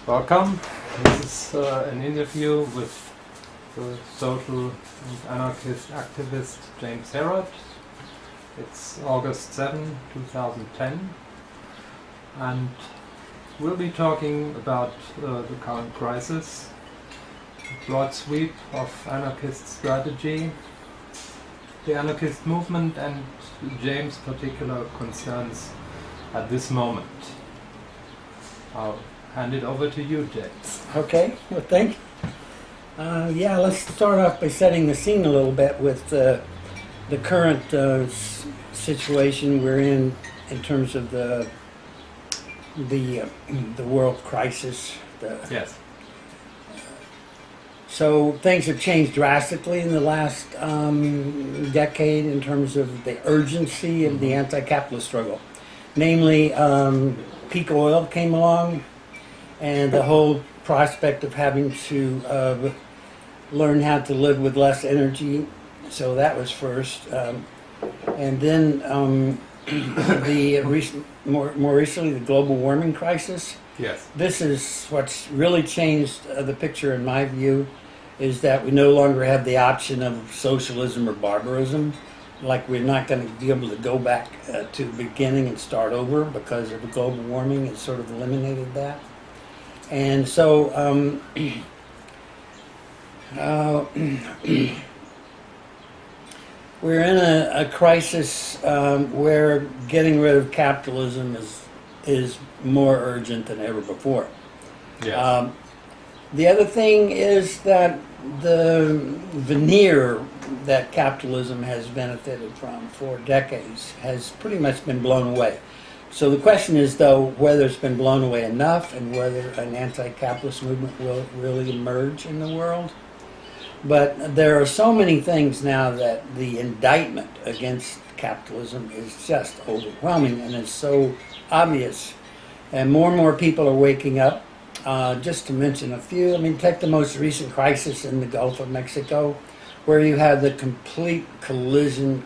Welcome. This is an interview with the social and anarchist activist James Herod. It's August 7, 2010, and we'll be talking about the current crisis, the broad sweep of anarchist strategy, the anarchist movement, and James' particular concerns at this moment. I'll hand it over to you, James. Okay, well, thank you. Let's start off by setting the scene a little bit with the current situation we're in terms of the world crisis. Yes. So things have changed drastically in the last decade in terms of the urgency of the anti-capitalist struggle. Namely, peak oil came along, and the whole prospect of having to learn how to live with less energy. So that was first, and then more recently the global warming crisis. Yes. This is what's really changed the picture, in my view, is that we no longer have the option of socialism or barbarism. Like, we're not going to be able to go back to the beginning and start over because of the global warming. It sort of eliminated that. And so we're in a crisis where getting rid of capitalism is more urgent than ever before. Yes. The other thing is that the veneer that capitalism has benefited from for decades has pretty much been blown away. So the question is, though, whether it's been blown away enough and whether an anti-capitalist movement will really emerge in the world. But there are so many things now that the indictment against capitalism is just overwhelming, and it's so obvious. And more people are waking up. Just to mention a few, take the most recent crisis in the Gulf of Mexico, where you have the complete collusion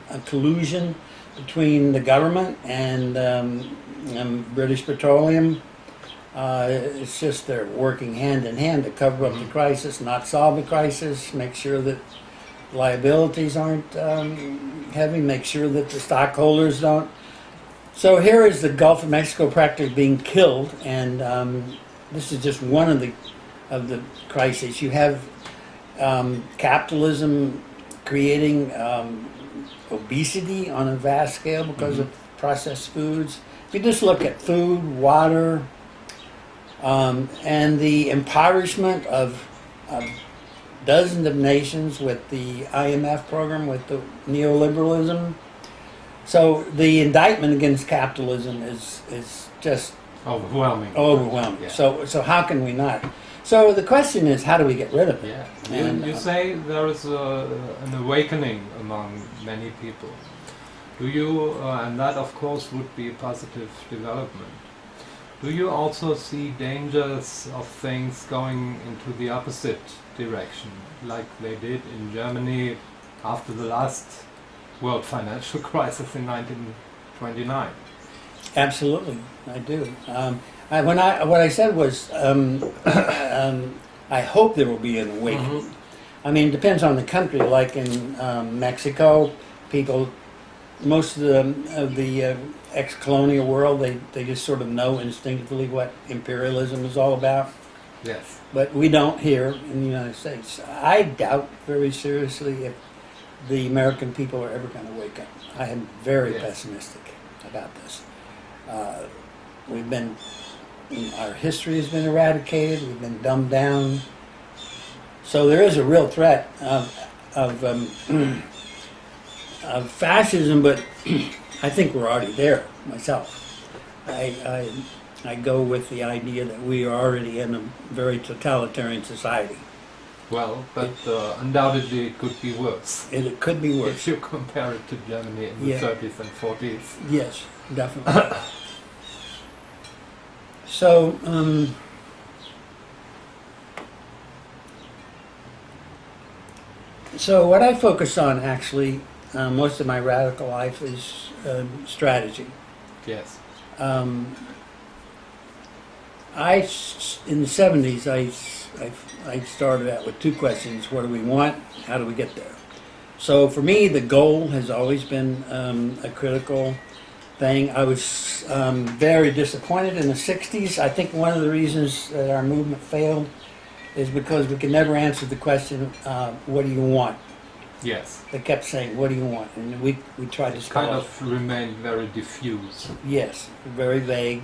between the government and British Petroleum. It's just they're working hand in hand to cover up the crisis, not solve the crisis, make sure that liabilities aren't heavy, make sure that the stockholders don't. So here is the Gulf of Mexico practically being killed, and this is just one of the crises. You have capitalism creating obesity on a vast scale because of processed foods. If you just look at food, water, and the impoverishment of dozens of nations with the IMF program, with the neoliberalism. So the indictment against capitalism is just Overwhelming. overwhelming. Yeah. So how can we not? So the question is, how do we get rid of it? Yeah. And, you say there is an awakening among many people. Do you, and that of course would be a positive development, do you also see dangers of things going into the opposite direction, like they did in Germany after the last world financial crisis in 1929? Absolutely, I do. What I said was, I hope there will be an awakening. Mm-hmm. It depends on the country. Like in Mexico, most of the ex-colonial world, they just sort of know instinctively what imperialism is all about. Yes. But we don't here in the United States. I doubt very seriously if the American people are ever going to wake up. I am very pessimistic about this. Our history has been eradicated. We've been dumbed down. So there is a real threat of fascism, but I think we're already there myself. I go with the idea that we are already in a very totalitarian society. Well, but undoubtedly it could be worse. It could be worse. If you compare it to Germany in the 30s and 40s. Yes, definitely. So, so what I focus on, actually, most of my radical life is strategy. Yes. In the 70s, I started out with two questions. What do we want? How do we get there? So for me, the goal has always been a critical thing. I was very disappointed in the 60s. I think one of the reasons that our movement failed is because we could never answer the question, what do you want? Yes. They kept saying, what do you want? And we tried to spell Kind it. of remained very diffuse. Yes, very vague.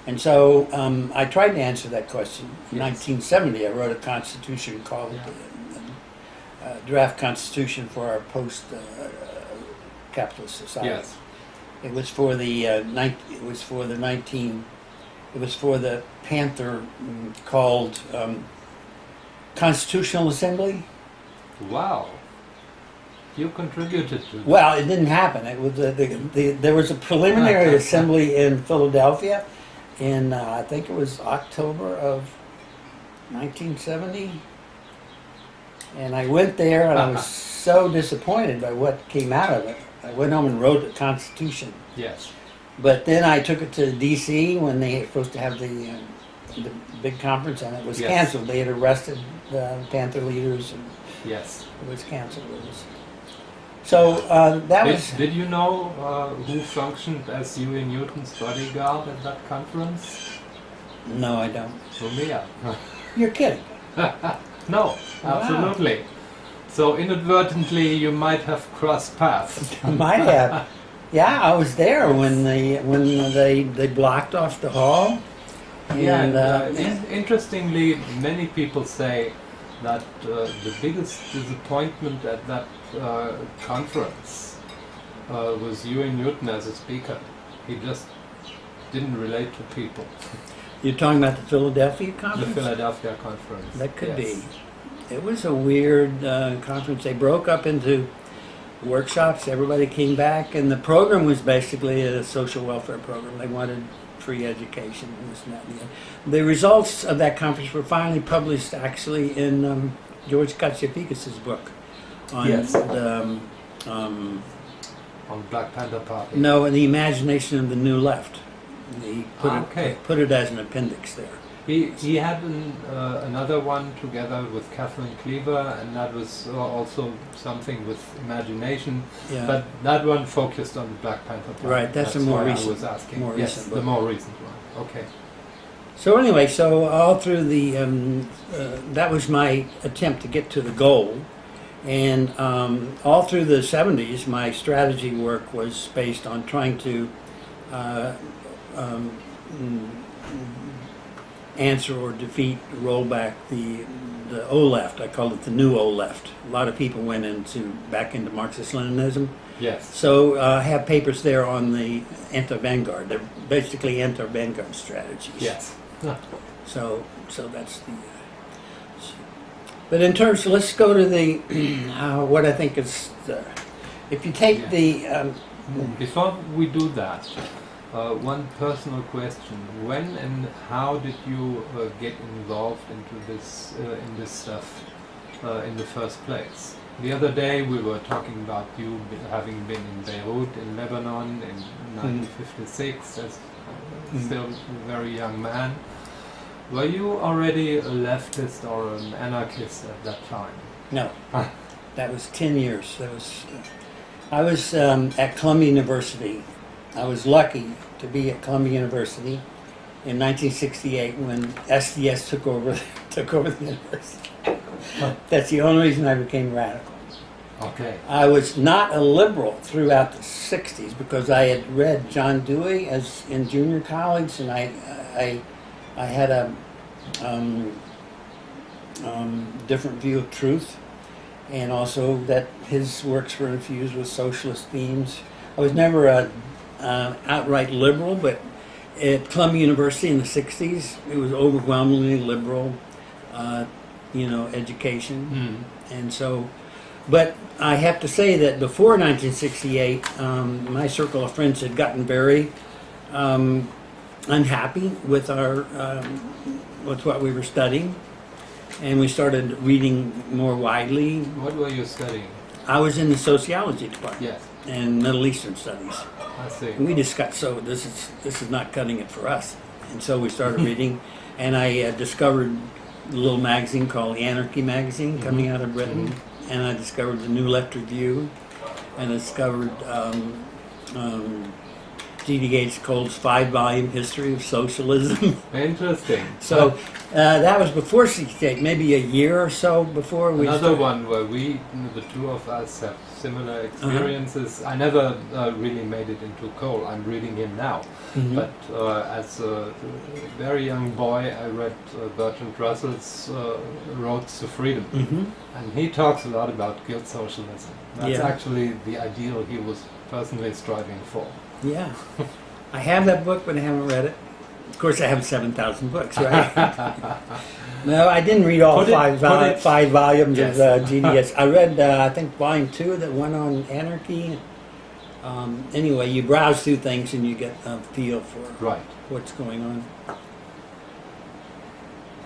And so I tried to answer that question. In Yes. 1970, I wrote a constitution called Draft Constitution for our post-capitalist society. Yes. It was for the Panther called Constitutional Assembly. Wow. You contributed to that. Well, it didn't happen. It was there was a preliminary assembly in Philadelphia in I think it was October of 1970, and I went there and I was so disappointed by what came out of it. I went home and wrote the Constitution. Yes. But then I took it to D.C. when they were supposed to have the big conference, and it was Yes. canceled. They had arrested the Panther leaders, and Yes. it was canceled. So that was. Did you know who functioned as Huey Newton's bodyguard at that conference? No, I don't. Rumea. You're kidding. No, absolutely. So inadvertently you might have crossed paths. I might have. Yeah, I was there when they blocked off the hall. And, Interestingly, many people say that the biggest disappointment at that conference was Huey Newton as a speaker. He just didn't relate to people. You're talking about the Philadelphia The conference? Philadelphia conference. That could yes. be. It was a weird conference. They broke up into workshops. Everybody came back, and the program was basically a social welfare program. They wanted free education and this and that. And the results of that conference were finally published, actually, in George Katsiafikis' book on Yes. the On Black Panther Party. no, the imagination of the new left. He Okay. put it as an appendix there. He had another one together with Kathleen Cleaver, and that was also something with imagination. Yeah. But that one focused on the Black Panther Party. Right, that's a more why recent- I was asking. more yes, recent the book. more recent one. Okay. So anyway, so all through the that was my attempt to get to the goal, and all through the 70s, my strategy work was based on trying to answer or defeat, roll back the O left. I called it the new O left. A lot of people went back into Marxist-Leninism. Yes. So I have papers there on the anti-vanguard. They're basically anti-vanguard strategies. Yes. So that's the. But in terms, let's go to the what I think is the. If you take Yeah. the. Before we do that, one personal question: when and how did you get involved into this in this stuff in the first place? The other day we were talking about you having been in Beirut, in Lebanon, in 1956, as still a very young man. Were you already a leftist or an anarchist at that time? No, that was 10 years. That was. I was at Columbia University. I was lucky to be at Columbia University in 1968 when SDS took over the university. That's the only reason I became radical. Okay. I was not a liberal throughout the 60s because I had read John Dewey as in junior college, and I had a different view of truth, and also that his works were infused with socialist themes. I was never a outright liberal, but at Columbia University in the 60s, it was overwhelmingly liberal, education. And so, but I have to say that before 1968, my circle of friends had gotten very unhappy with with what we were studying, and we started reading more widely. What were you studying? I was in the sociology department Yes. and Middle Eastern studies. I see. And we just got this is not cutting it for us. And so we started reading, and I discovered a little magazine called Anarchy Magazine coming out of Britain, and I discovered the New Left Review, and I discovered G.D. Gates Cole's 5-volume History of Socialism. Interesting. So that was before 68, maybe a year or so before we Another started. one where the two of us have similar experiences. I never really made it into Cole. I'm reading him now. But as a very young boy, I read Bertrand Russell's Roads to Freedom. And he talks a lot about guild socialism. That's actually the ideal he was personally striving for. Yeah. I have that book, but I haven't read it. Of course, I have 7,000 books, right? No, I didn't read all five volumes of GDS. I read, I think, volume 2, the one on anarchy. Anyway, you browse through things and you get a feel for what's going on.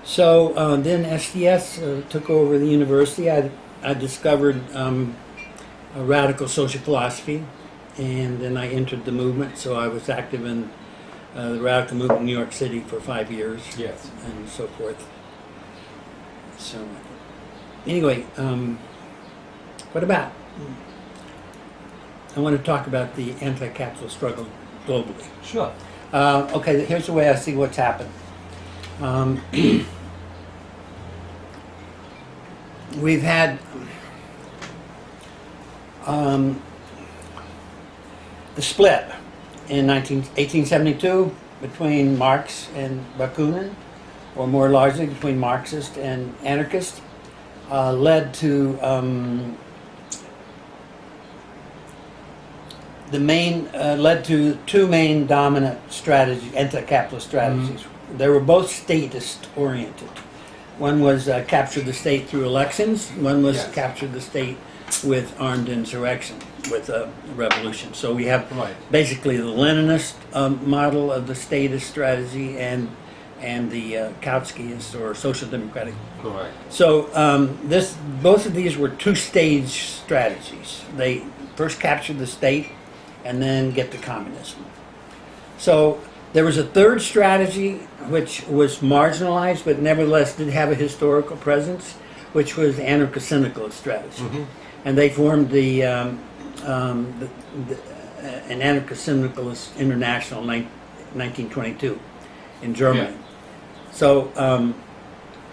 So then SDS took over the university. I discovered a radical social philosophy, and then I entered the movement. So I was active in the radical movement in New York City for 5 years, and so forth. So anyway, what about? I want to talk about the anti-capitalist struggle globally. Sure. Okay, here's the way I see what's happened. We've had the split in 1872 between Marx and Bakunin, or more largely between Marxist and anarchist, led to two main dominant strategies, anti-capitalist strategies. They were both statist oriented. One was capture the state through elections. One was capture the state with armed insurrection, with a revolution. So we have basically the Leninist model of the statist strategy and the Kautskyist or social democratic. Correct. So both of these were two-stage strategies. They first captured the state and then get to communism. So there was a third strategy which was marginalized but nevertheless did have a historical presence, which was the anarcho-syndicalist strategy. And they formed an anarcho-syndicalist international in 1922 in Germany. So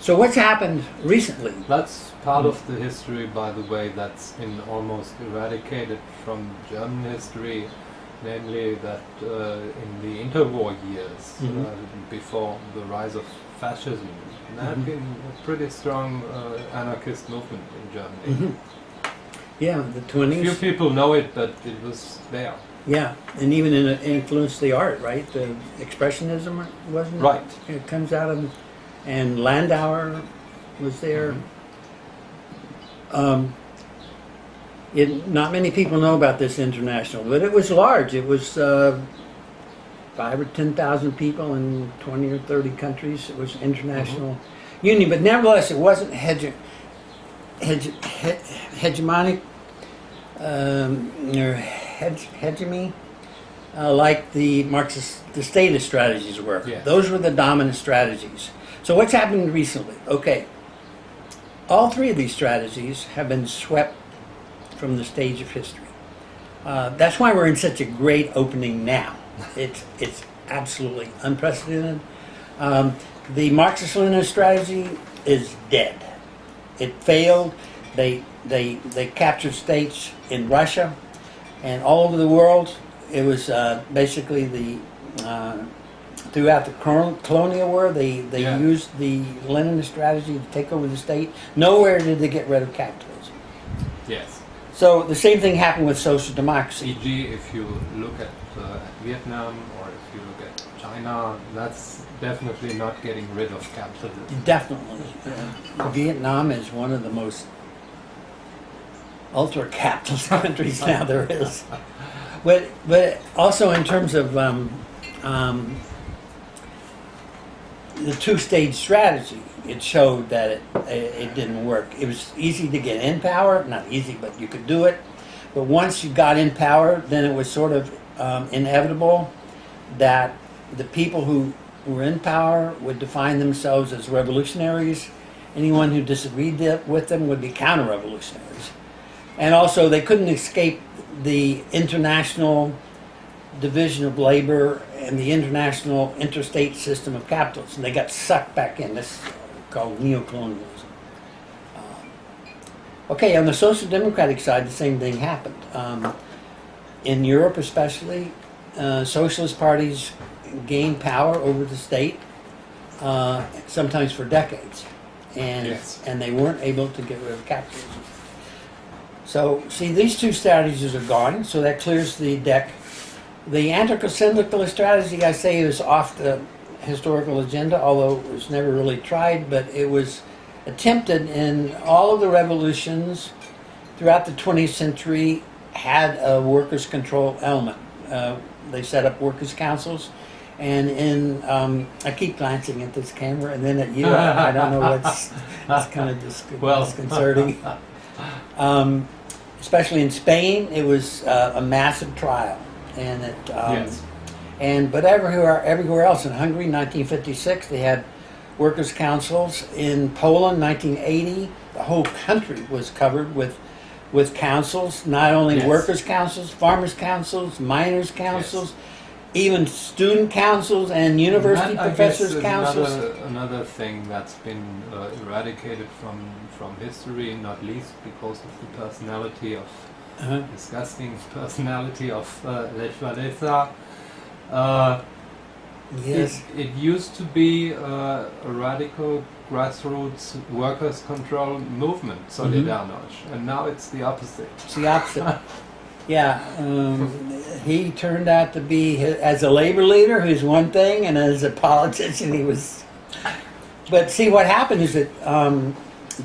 what's happened recently? That's part of the history, by the way, that's been almost eradicated from German history, namely that in the interwar years, before the rise of fascism, there had been a pretty strong anarchist movement in Germany. Yeah, the 20s. Few people know it, but it was there. Yeah, and even influenced the art, right? The expressionism, wasn't it? Right. It comes out of, and Landauer was there. Not many people know about this international, but it was large. It was 5 or 10,000 people in 20 or 30 countries. It was an international union, but nevertheless, it wasn't hegemonic or hegemony like the Marxist, the statist strategies were. Those were the dominant strategies. So what's happened recently? Okay, all three of these strategies have been swept from the stage of history. That's why we're in such a great opening now. It's absolutely unprecedented. The Marxist-Leninist strategy is dead. It failed. They captured states in Russia and all over the world. It was basically throughout the colonial war, they used the Leninist strategy to take over the state. Nowhere did they get rid of capitalism. Yes. So the same thing happened with social democracy. E.g., if you look at Vietnam or if you look at China, that's definitely not getting rid of capitalism. Definitely. Vietnam is one of the most ultra-capitalist countries now there is. But also in terms of the two-stage strategy, it showed that it didn't work. It was easy to get in power, not easy, but you could do it. But once you got in power, then it was sort of inevitable that the people who were in power would define themselves as revolutionaries. Anyone who disagreed with them would be counter-revolutionaries. And also, they couldn't escape the international division of labor and the international interstate system of capitalism. They got sucked back in. This is called neocolonialism. Okay, on the social democratic side, the same thing happened. In Europe especially, socialist parties gained power over the state, sometimes for decades. And they weren't able to get rid of capitalism. So, see, these two strategies are gone, so that clears the deck. The anarcho-syndicalist strategy, I say, is off the historical agenda, although it was never really tried, but it was attempted in all of the revolutions throughout the 20th century had a workers' control element. They set up workers' councils, and in, I keep glancing at this camera and then at you, I don't know what's, it's kind of disconcerting. Especially in Spain, it was a massive trial, and but everywhere else, in Hungary, 1956, they had workers' councils. In Poland, 1980, the whole country was covered with councils, not only workers' councils, farmers' councils, miners' councils, even student councils and university professors' councils. Another thing that's been eradicated from history, not least because of the personality of disgusting personality of Lech Walesa. Yes. It used to be a radical grassroots workers' control movement, Solidarność, and now it's the opposite. It's the opposite. Yeah, he turned out to be, as a labor leader, he was one thing, and as a politician, he was. But see, what happened is that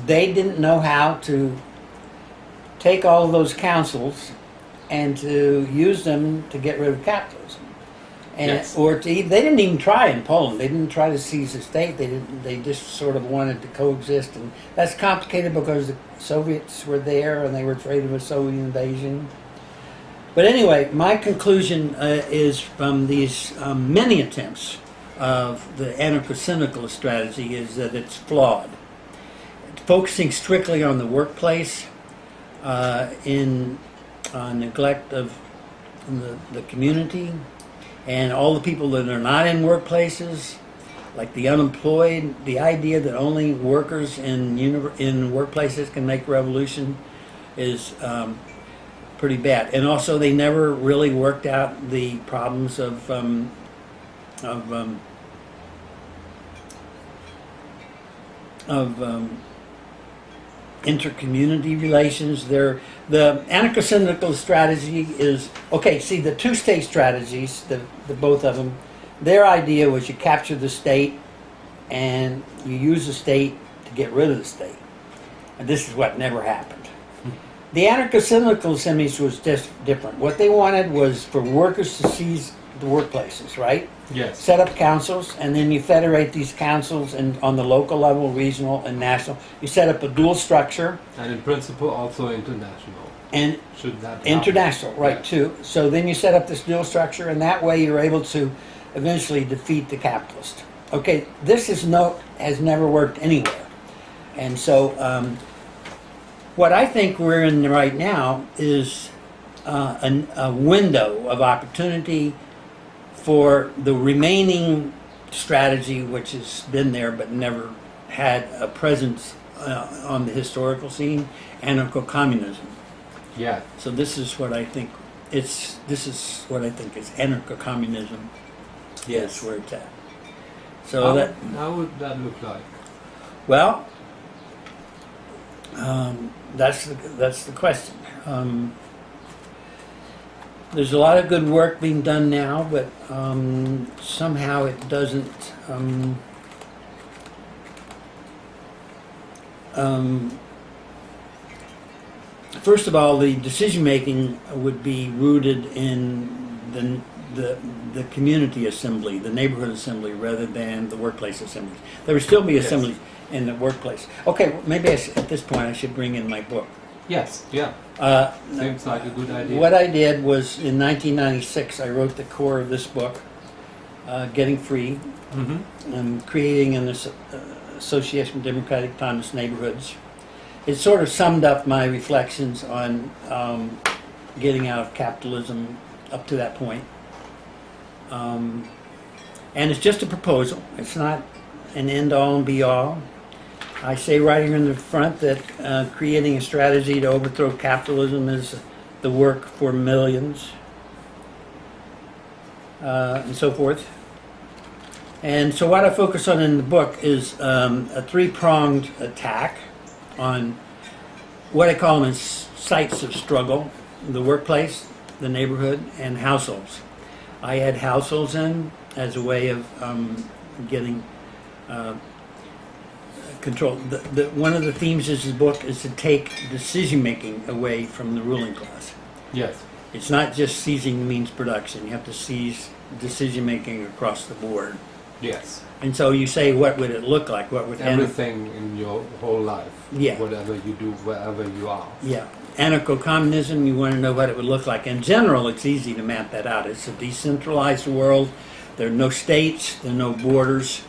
they didn't know how to take all of those councils and to use them to get rid of capitalism. And, they didn't even try in Poland. They didn't try to seize the state. They just sort of wanted to coexist, and that's complicated because the Soviets were there and they were afraid of a Soviet invasion. But anyway, my conclusion is from these many attempts of the anarcho-syndicalist strategy is that it's flawed. It's focusing strictly on the workplace in neglect of the community. And all the people that are not in workplaces, like the unemployed, the idea that only workers in workplaces can make revolution is pretty bad. And also, they never really worked out the problems of inter-community relations. The anarcho-syndical strategy is, okay, see, the two-state strategies, the both of them, their idea was you capture the state and you use the state to get rid of the state. And this is what never happened. The anarcho-syndicalist image was just different. What they wanted was for workers to seize the workplaces, right? Yes. Set up councils, and then you federate these councils on the local level, regional, and national. You set up a dual structure. And in principle, also international. And should that happen? International, right, too. So then you set up this dual structure, and that way you're able to eventually defeat the capitalist. Okay, this has never worked anywhere. And so what I think we're in right now is a window of opportunity for the remaining strategy, which has been there but never had a presence on the historical scene, anarcho-communism. Yeah. So this is what I think is anarcho-communism. Yes, where it's at. So how would that look like? Well, that's the question. There's a lot of good work being done now, but somehow it doesn't. First of all, the decision making would be rooted in the community assembly, the neighborhood assembly, rather than the workplace assemblies. There would still be assemblies in the workplace. Okay, maybe at this point I should bring in my book. Yes, yeah. Seems like a good idea. What I did was, in 1996, I wrote the core of this book, getting free, Mm-hmm. and creating an association of democratic autonomous neighborhoods. It sort of summed up my reflections on getting out of capitalism up to that point. And it's just a proposal. It's not an end-all and be-all. I say right here in the front that creating a strategy to overthrow capitalism is the work for millions, and so forth. And so what I focus on in the book is a three-pronged attack on what I call them as sites of struggle: the workplace, the neighborhood, and households. I add households in as a way of getting control. One of the themes of this book is to take decision-making away from the ruling class. Yes. It's not just seizing the means production. You have to seize decision-making across the board. Yes. And so you say, what would it look like? What would Everything in your whole life. Yeah. Whatever you do, wherever you are. Yeah. Anarcho-communism, you want to know what it would look like. In general, it's easy to map that out. It's a decentralized world. There are no states. There are no borders.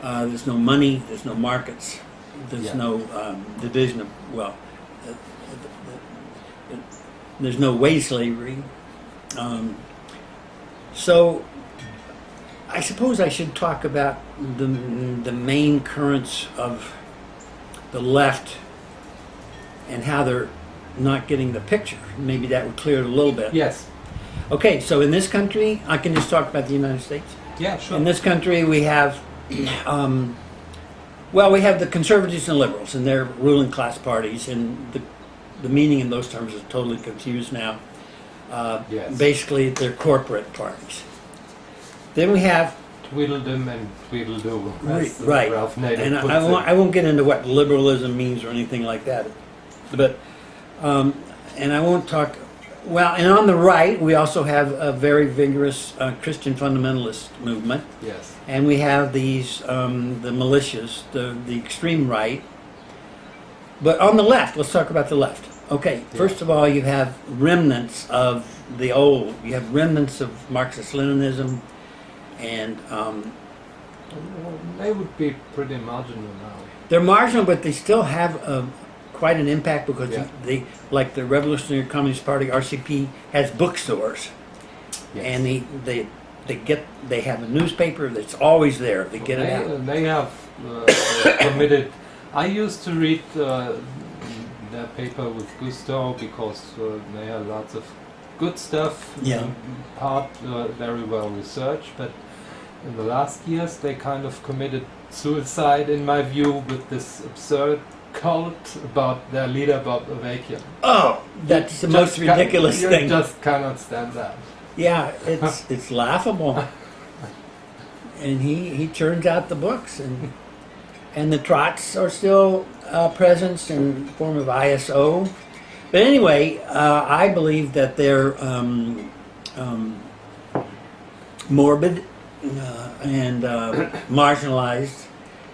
There's no money. There's no markets. There's no division of, well, there's no wage slavery. So I suppose I should talk about the main currents of the left and how they're not getting the picture. Maybe that would clear it a little bit. Yes. Okay, so in this country, I can just talk about the United States. Yeah, sure. In this country, we have, we have the conservatives and liberals, and they're ruling class parties, and the meaning in those terms is totally confused now. Yes. Basically, they're corporate parties. Then we have Tweedledum and Tweedledoo. as right, Ralph Nader and puts I won't get into what liberalism means or anything like that, but and I won't talk. Well, and on the right, we also have a very vigorous Christian fundamentalist movement, Yes. and we have these the militias, the extreme right. But on the left, let's talk about the left. Okay, first of all, you have remnants of the old. You have remnants of Marxist-Leninism, and They would be pretty marginal now. they're marginal, but they still have quite an impact because Yeah. they, like the Revolutionary Communist Party (RCP), has bookstores, Yes. and they have a newspaper that's always there. They get it out. They have committed. I used to read their paper with gusto because they have lots of good stuff. Yeah. Part very well researched, but in the last years they kind of committed suicide, in my view, with this absurd cult about their leader Bob Avakian. Oh, that's the most ridiculous You thing. just cannot stand that. Yeah, it's laughable. And he turns out the books, and the trots are still present in the form of ISO. But anyway, I believe that they're morbid and marginalized,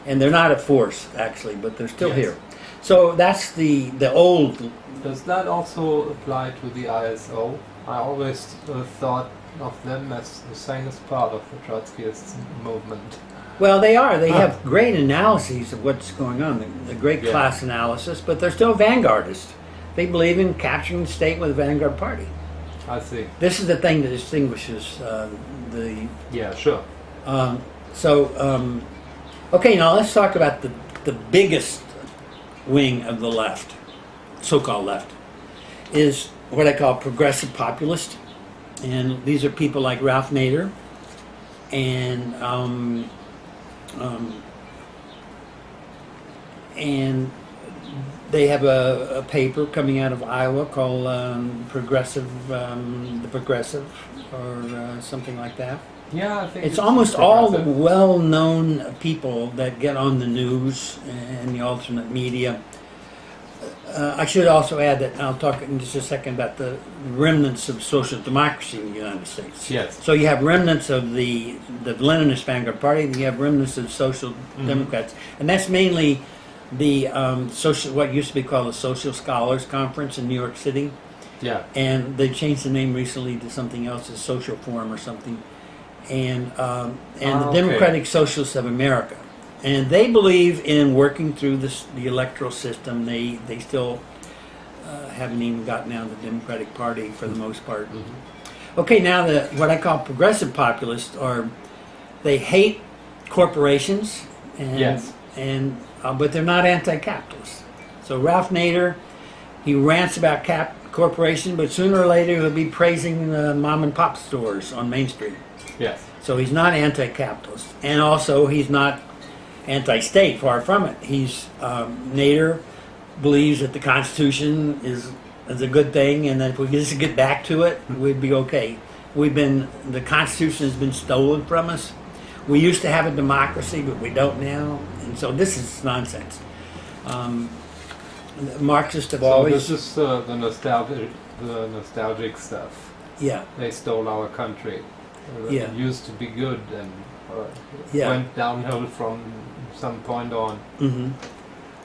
and they're not a force actually, but they're still Yes. here. So that's the old. Does that also apply to the ISO? I always thought of them as the sanest part of the Trotskyist movement. Well, they are. They have great analyses of what's going on, the great Yeah. class analysis, but they're still vanguardists. They believe in capturing the state with a vanguard party. I see. This is the thing that distinguishes the. Yeah, sure. Okay, now let's talk about the biggest wing of the left, so-called left, is what I call progressive populist. And these are people like Ralph Nader and they have a paper coming out of Iowa called the Progressive, or something like that. Yeah, I think It's almost all the progressive. well-known people that get on the news and the alternate media. I should also add that I'll talk in just a second about the remnants of social democracy in the United States. Yes. So you have remnants of the Leninist vanguard party, and you have remnants of social democrats, and that's mainly the what used to be called the Social Scholars Conference in New York City, Yeah. and they changed the name recently to something else, a Social Forum or something. and the Okay. Democratic Socialists of America. And they believe in working through the electoral system. They still haven't even gotten out of the Democratic Party for the most part. Mm-hmm. Okay, now what I call progressive populists they hate corporations, and Yes. but they're not anti-capitalist. So Ralph Nader, he rants about corporation, but sooner or later he'll be praising the mom and pop stores on Main Street. Yes. So he's not anti-capitalist, and also he's not anti-state. Far from it. Nader believes that the Constitution is a good thing, and that if we just get back to it, we'd be okay. The Constitution has been stolen from us. We used to have a democracy, but we don't now, and so this is nonsense. The Marxists have So always, this is the nostalgic stuff. yeah, They stole our country. Yeah. It used to be good and Yeah. went downhill from some point on. hmm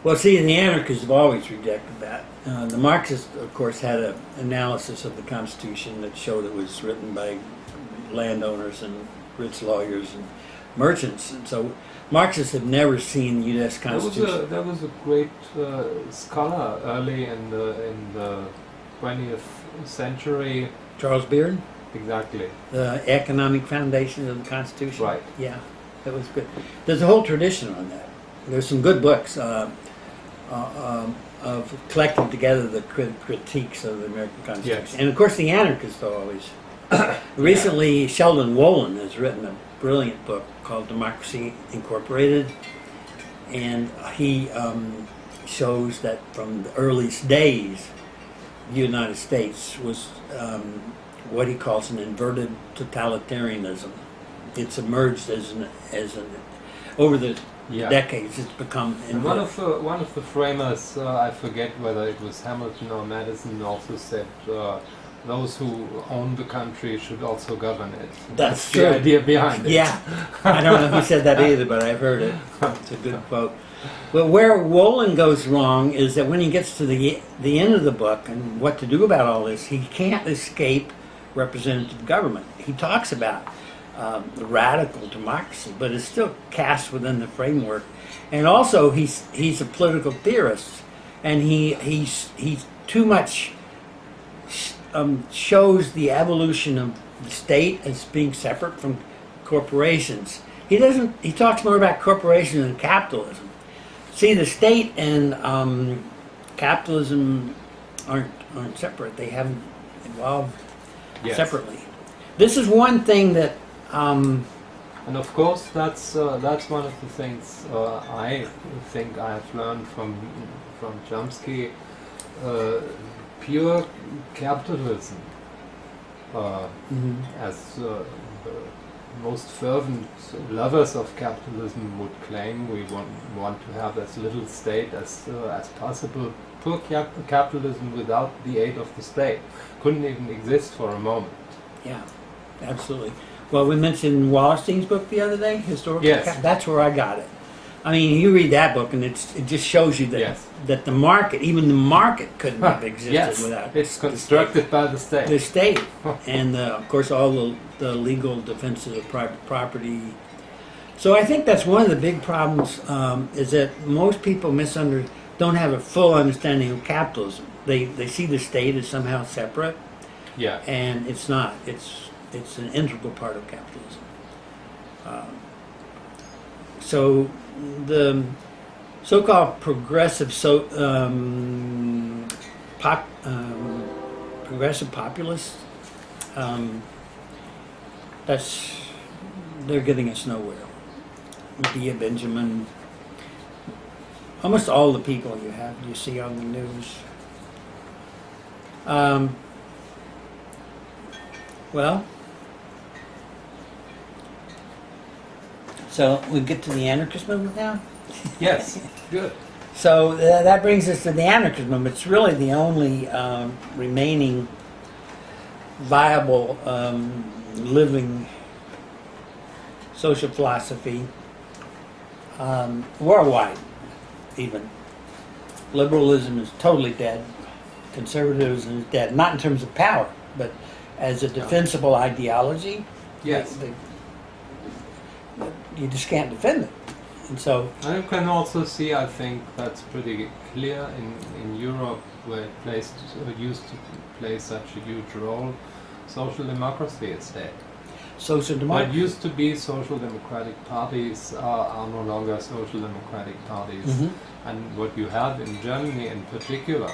Well, see, the anarchists have always rejected that. The Marxists, of course, had an analysis of the Constitution that showed it was written by landowners and rich lawyers and merchants, and so Marxists have never seen the U.S. Constitution. There was a great scholar early in the 20th century. Charles Beard, Exactly. the economic foundation of the Constitution. Right. Yeah, that was good. There's a whole tradition on that. There's some good books of collecting together the critiques of the American Constitution. Yes. And of course the anarchists are always. Recently, Sheldon Wolin has written a brilliant book called Democracy Incorporated, and he shows that from the earliest days, the United States was what he calls an inverted totalitarianism. It's emerged as an over the Yeah. decades. It's become And one of the framers, I forget whether it was Hamilton or Madison, also said those who own the country should also govern it. That's the true. idea behind it. Yeah, I don't know who said that either, but I've heard it. It's a good quote. But where Wolin goes wrong is that when he gets to the end of the book and what to do about all this, he can't escape representative government. He talks about the radical democracy, but it's still cast within the framework. And also, he's a political theorist, and he's too much shows the evolution of the state as being separate from corporations. He talks more about corporations than capitalism. See, the state and capitalism aren't separate. They haven't evolved Yes. separately. This is one thing that And of course, that's one of the things I think I have learned from Chomsky. Pure capitalism, as the most fervent lovers of capitalism would claim, we want to have as little state as possible. Pure capitalism without the aid of the state couldn't even exist for a moment. yeah, absolutely. Well, we mentioned Wallerstein's book the other day, Historical Yes. That's where I got it. I mean, you read that book and it just shows you that Yes. that the market, even the market, couldn't have existed Yes, without it's constructed by the state. the state, and of course all the legal defenses of private property. So I think that's one of the big problems is that most people don't have a full understanding of capitalism. They see the state as somehow separate, Yeah. and it's not. It's an integral part of capitalism. So the so-called progressive progressive populists, they're getting us nowhere. Medea Benjamin, almost all the people you see on the news. Well, so we get to the anarchist movement now. Yes. Good. So that brings us to the anarchist movement. It's really the only remaining viable living social philosophy worldwide, even. Liberalism is totally dead. Conservatism is dead. Not in terms of power, but as a defensible ideology. Yes. you just can't defend it. And so, And you can also see, I think that's pretty clear in Europe, where it used to play such a huge role. Social democracy is dead. social What democracy. used to be social democratic parties are no longer social democratic parties. Mhm. And what you have in Germany in particular,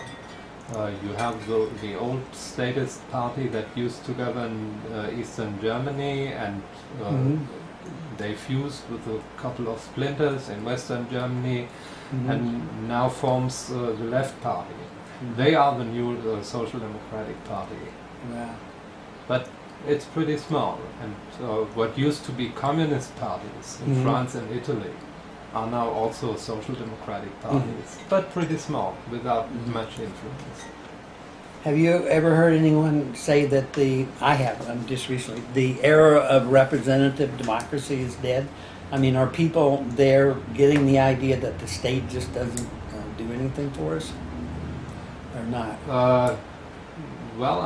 you have the old statist party that used to govern Eastern Germany, and Mhm. they fused with a couple of splinters in Western Germany, Mhm. and now forms the Left Party. Mhm. They are the new social democratic party, Yeah. but it's pretty small. And what used to be communist parties in Mhm. France and Italy are now also social democratic parties, but pretty small, without Mhm. much influence. Have you ever heard anyone say that I have, just recently, the era of representative democracy is dead? I mean, are people there getting the idea that the state just doesn't do anything for us? Or not? Well,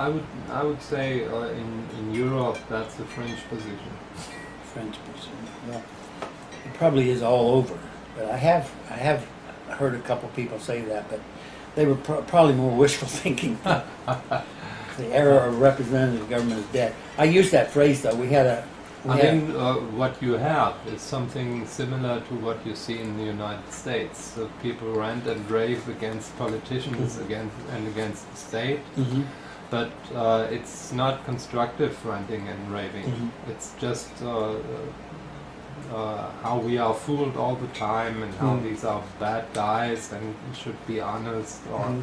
I would say in Europe that's a fringe position. French person. Well, it probably is all over. But I have heard a couple people say that, but they were probably more wishful thinking. The era of representative government is dead. I used that phrase though. I think what you have is something similar to what you see in the United States. So people rant and rave against politicians, against the state, Mhm. but it's not constructive ranting and raving. Mhm. It's just how we are fooled all the time, and how these are bad guys and should be honest, or Mhm.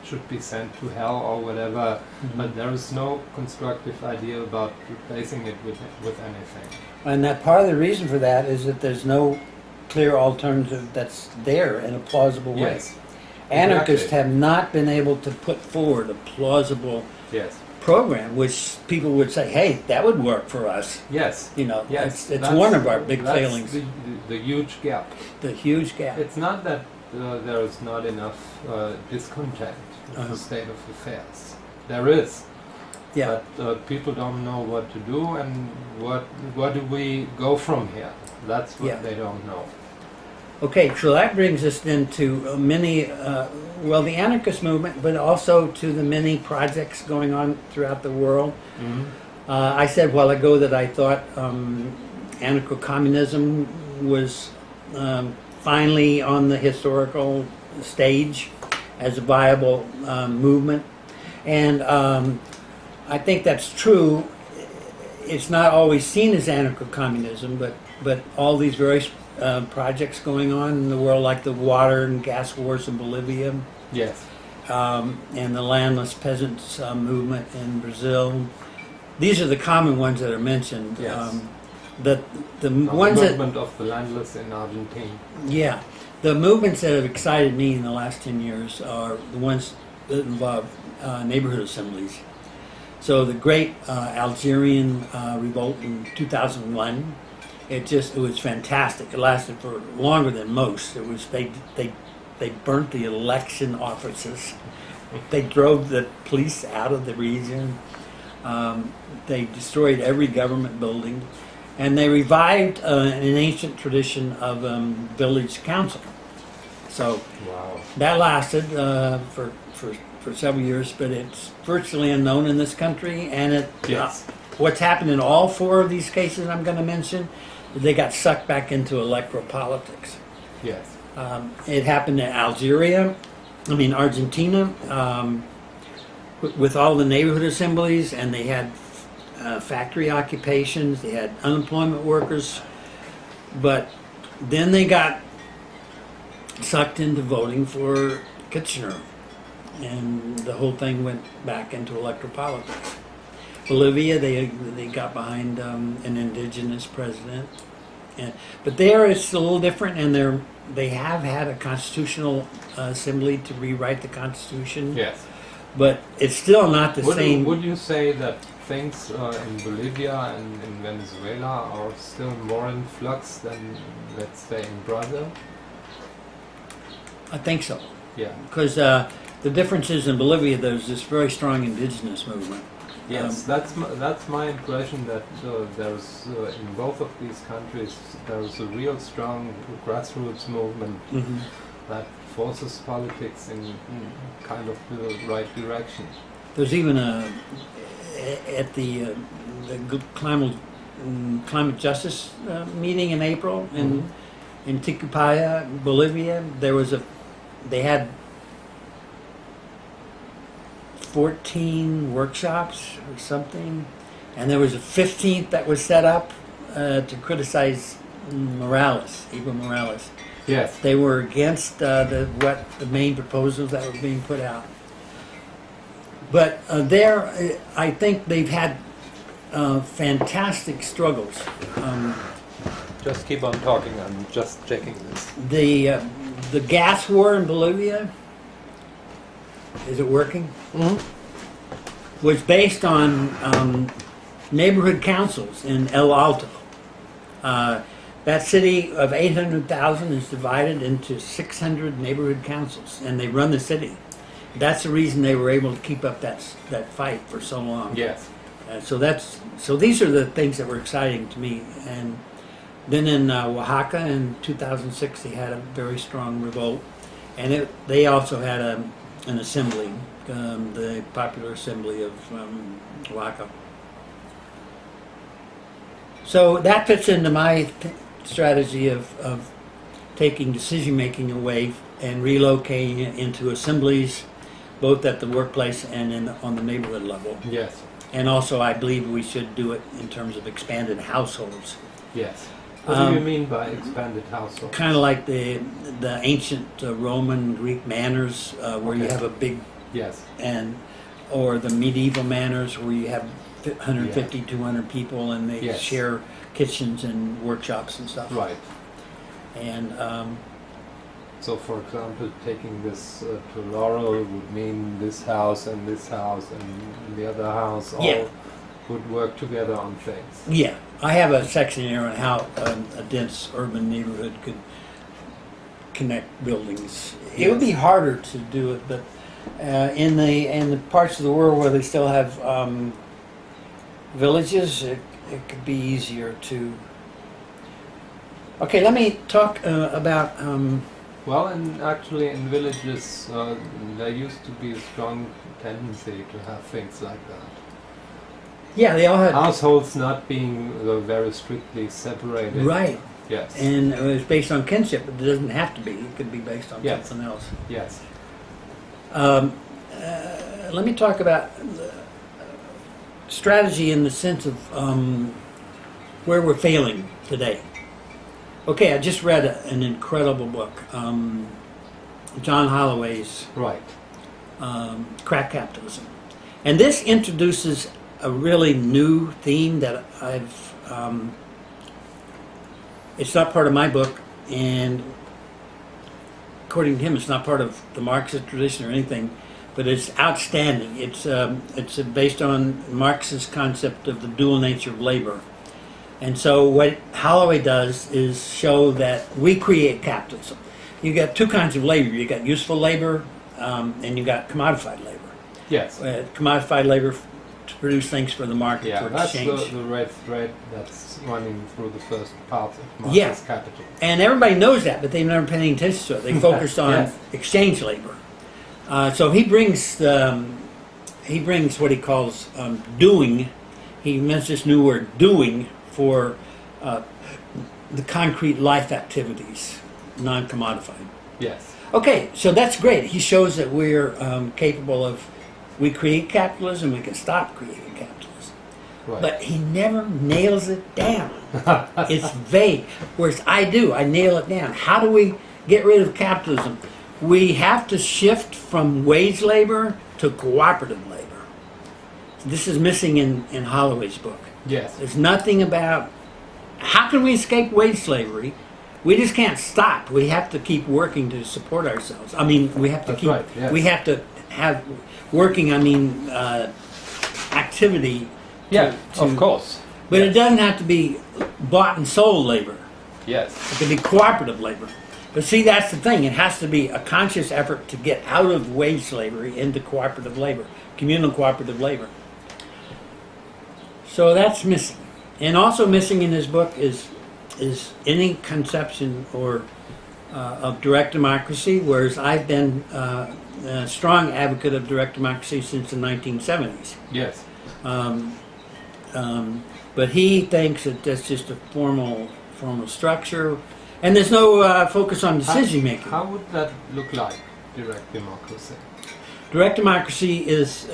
should be sent to hell or whatever. But there is no constructive idea about replacing it with anything. And that part of the reason for that is that there's no clear alternative that's there in a plausible way. Yes. Anarchists Exactly. have not been able to put forward a plausible Yes. program which people would say, hey, that would work for us. Yes. You know, Yes. it's That's- one of our big that's failings, The huge gap. the huge gap. It's not that there is not enough discontent with Uh-huh. the state of affairs. There is. Yeah. But people don't know what to do, and what do we go from here? That's what Yeah. they don't know. Okay, so that brings us then to many, well, the anarchist movement, but also to the many projects going on throughout the world. I said a while ago that I thought anarcho-communism was finally on the historical stage as a viable movement. And I think that's true. It's not always seen as anarcho-communism, but all these various projects going on in the world, like the water and gas wars in Bolivia, Yes. and the landless peasants movement in Brazil. These are the common ones that are mentioned. Yes. The The ones that, movement of the landless in Argentina. yeah, the movements that have excited me in the last 10 years are the ones that involve neighborhood assemblies. So the great Algerian revolt in 2001, it was fantastic. It lasted for longer than most. It was they burnt the election offices. They drove the police out of the region. They destroyed every government building, and they revived an ancient tradition of village council. So Wow. that lasted for several years, but it's virtually unknown in this country. And Yes. what's happened in all four of these cases I'm going to mention, they got sucked back into electoral politics. Yes. It happened in Argentina, with all the neighborhood assemblies, and they had factory occupations, they had unemployment workers, but then they got sucked into voting for Kitchener, and the whole thing went back into electoral politics. Bolivia, they got behind an indigenous president, but there it's a little different, and they have had a constitutional assembly to rewrite the constitution, Yes. but it's still not the same. Would you say that things in Bolivia and in Venezuela are still more in flux than, let's say, in Brazil? I think so, Yeah. because the difference is in Bolivia there's this very strong indigenous movement, Yes, that's my impression that there's in both of these countries there's a real strong grassroots movement Mhm. that forces politics in kind of the right direction. There's even at the climate justice meeting in April in Ticupaya, Bolivia. They had 14 workshops or something, and there was a 15th that was set up to criticize Evo Morales. Yes. They were against the main proposals that were being put out. But I think they've had fantastic struggles. Just keep on talking. I'm just checking this. The gas war in Bolivia, is it working? Was based on neighborhood councils in El Alto. That city of 800,000 is divided into 600 neighborhood councils, and they run the city. That's the reason they were able to keep up that fight for so long. Yes. So these are the things that were exciting to me. And then in Oaxaca in 2006, they had a very strong revolt, and they also had an assembly, the Popular Assembly of Oaxaca. So that fits into my strategy of taking decision making away and relocating it into assemblies, both at the workplace and on the neighborhood level. Yes. And also, I believe we should do it in terms of expanded households. Yes. What do you mean by expanded households? Kind of like the ancient Roman Greek manors, where you have a big yes, or the medieval manors where you have 150, 200 people, and they yes, share kitchens and workshops and stuff. right. And so, for example, taking this to Laurel would mean this house and the other house all would work together on things. yeah, I have a section here on how a dense urban neighborhood could connect buildings. It would be harder to do it, but in the parts of the world where they still have villages, it could be easier to. Okay, let me talk about. Well, and actually in villages there used to be a strong tendency to have things like that. Yeah, they all had Households not being very strictly separated. right, Yes. and it was based on kinship, but it doesn't have to be. It could be based on Yes, something else. yes. Let me talk about strategy in the sense of where we're failing today. Okay, I just read an incredible book, John Holloway's Right. Crack Capitalism. And this introduces a really new theme that it's not part of my book, and according to him, it's not part of the Marxist tradition or anything, but it's outstanding. It's based on Marx's concept of the dual nature of labor. And so what Holloway does is show that we create capitalism. You got two kinds of labor. You got useful labor, and you got commodified labor. Yes. Commodified labor to produce things for the market Yeah, for that's exchange. the red thread that's running through the first part of Marxist capital. And everybody knows that, but they've never paid any attention to it. They focused on Yes. exchange labor. So he brings what he calls doing. He invents this new word, doing, for the concrete life activities, non-commodified. Yes. Okay, so that's great. He shows that we're capable of, we create capitalism, we can stop creating capitalism. Right. But he never nails it down. It's vague. Whereas I nail it down. How do we get rid of capitalism? We have to shift from wage labor to cooperative labor. This is missing in Holloway's book. Yes. There's nothing about how can we escape wage slavery. We just can't stop. We have to keep working to support ourselves. I mean, we have to That's keep. right, yes. We have to have working. I mean, activity. Yeah, to- of course. But Yes. it doesn't have to be bought and sold labor. Yes. It can be cooperative labor. But see, that's the thing. It has to be a conscious effort to get out of wage slavery into cooperative labor, communal cooperative labor. So that's missing. And also missing in his book is any conception or of direct democracy, whereas I've been a strong advocate of direct democracy since the 1970s. Yes. But he thinks that that's just a formal structure, and there's no focus on decision making. How would that look like, direct democracy? Direct democracy is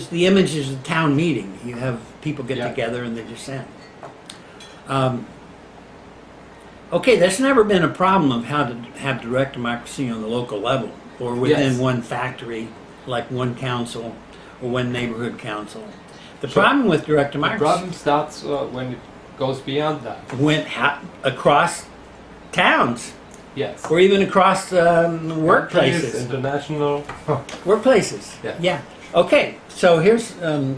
the images of town meeting. You have people get together and they dissent. Okay, that's never been a problem of how to have direct democracy on the local level or within one factory, like one council or one neighborhood council. The problem with direct democracy... The problem starts when it goes beyond that. Went across towns. Yes. Or even across workplaces. International. Workplaces. Yeah. Yeah. Okay, so here's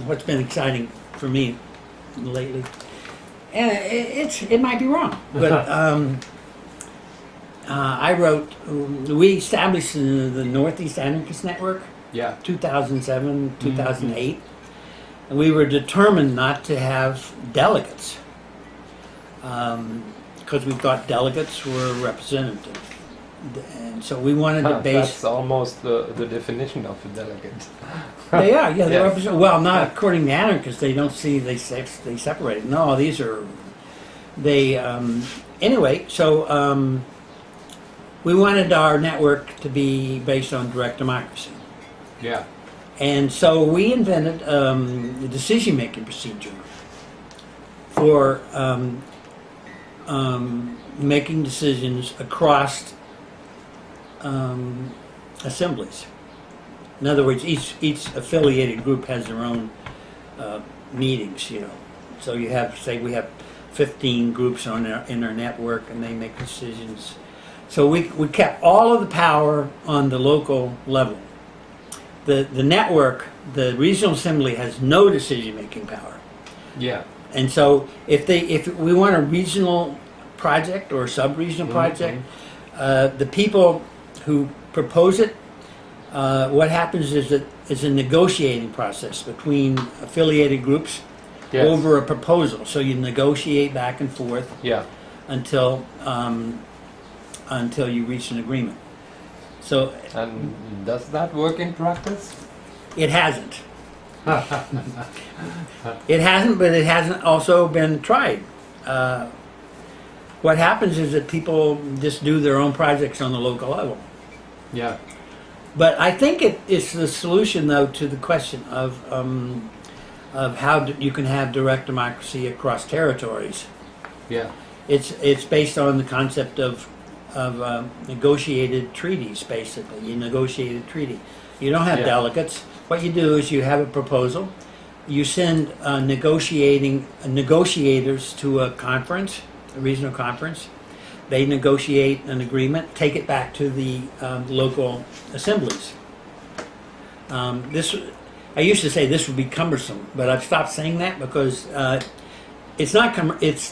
what's been exciting for me lately. And it might be wrong, but I wrote, we established the Northeast Anarchist Network, 2007, 2008, and we were determined not to have delegates because we thought delegates were representative. And so we wanted to base... That's almost the definition of a delegate. They are, yeah. They represent. Well, not according to anarchists. They don't see they separate it. No, these are they. Anyway, so we wanted our network to be based on direct democracy. Yeah. And so we invented a decision-making procedure for making decisions across assemblies. In other words, each affiliated group has their own meetings, you know. So you have, say, we have 15 groups in our network, and they make decisions. So we kept all of the power on the local level. The network, the regional assembly, has no decision-making power. Yeah. And so if we want a regional project or a sub-regional project, the people who propose it, what happens is that it's a negotiating process between affiliated groups over a proposal. So you negotiate back and forth until you reach an agreement. So, and does that work in practice? It hasn't. It hasn't, but it hasn't also been tried. What happens is that people just do their own projects on the local level. Yeah. But I think it's the solution, though, to the question of how you can have direct democracy across territories. Yeah. It's based on the concept of negotiated treaties. Basically, you negotiate a treaty. You don't have delegates. What you do is you have a proposal. You send negotiators to a conference, a regional conference. They negotiate an agreement, take it back to the local assemblies. I used to say this would be cumbersome, but I've stopped saying that because it's not.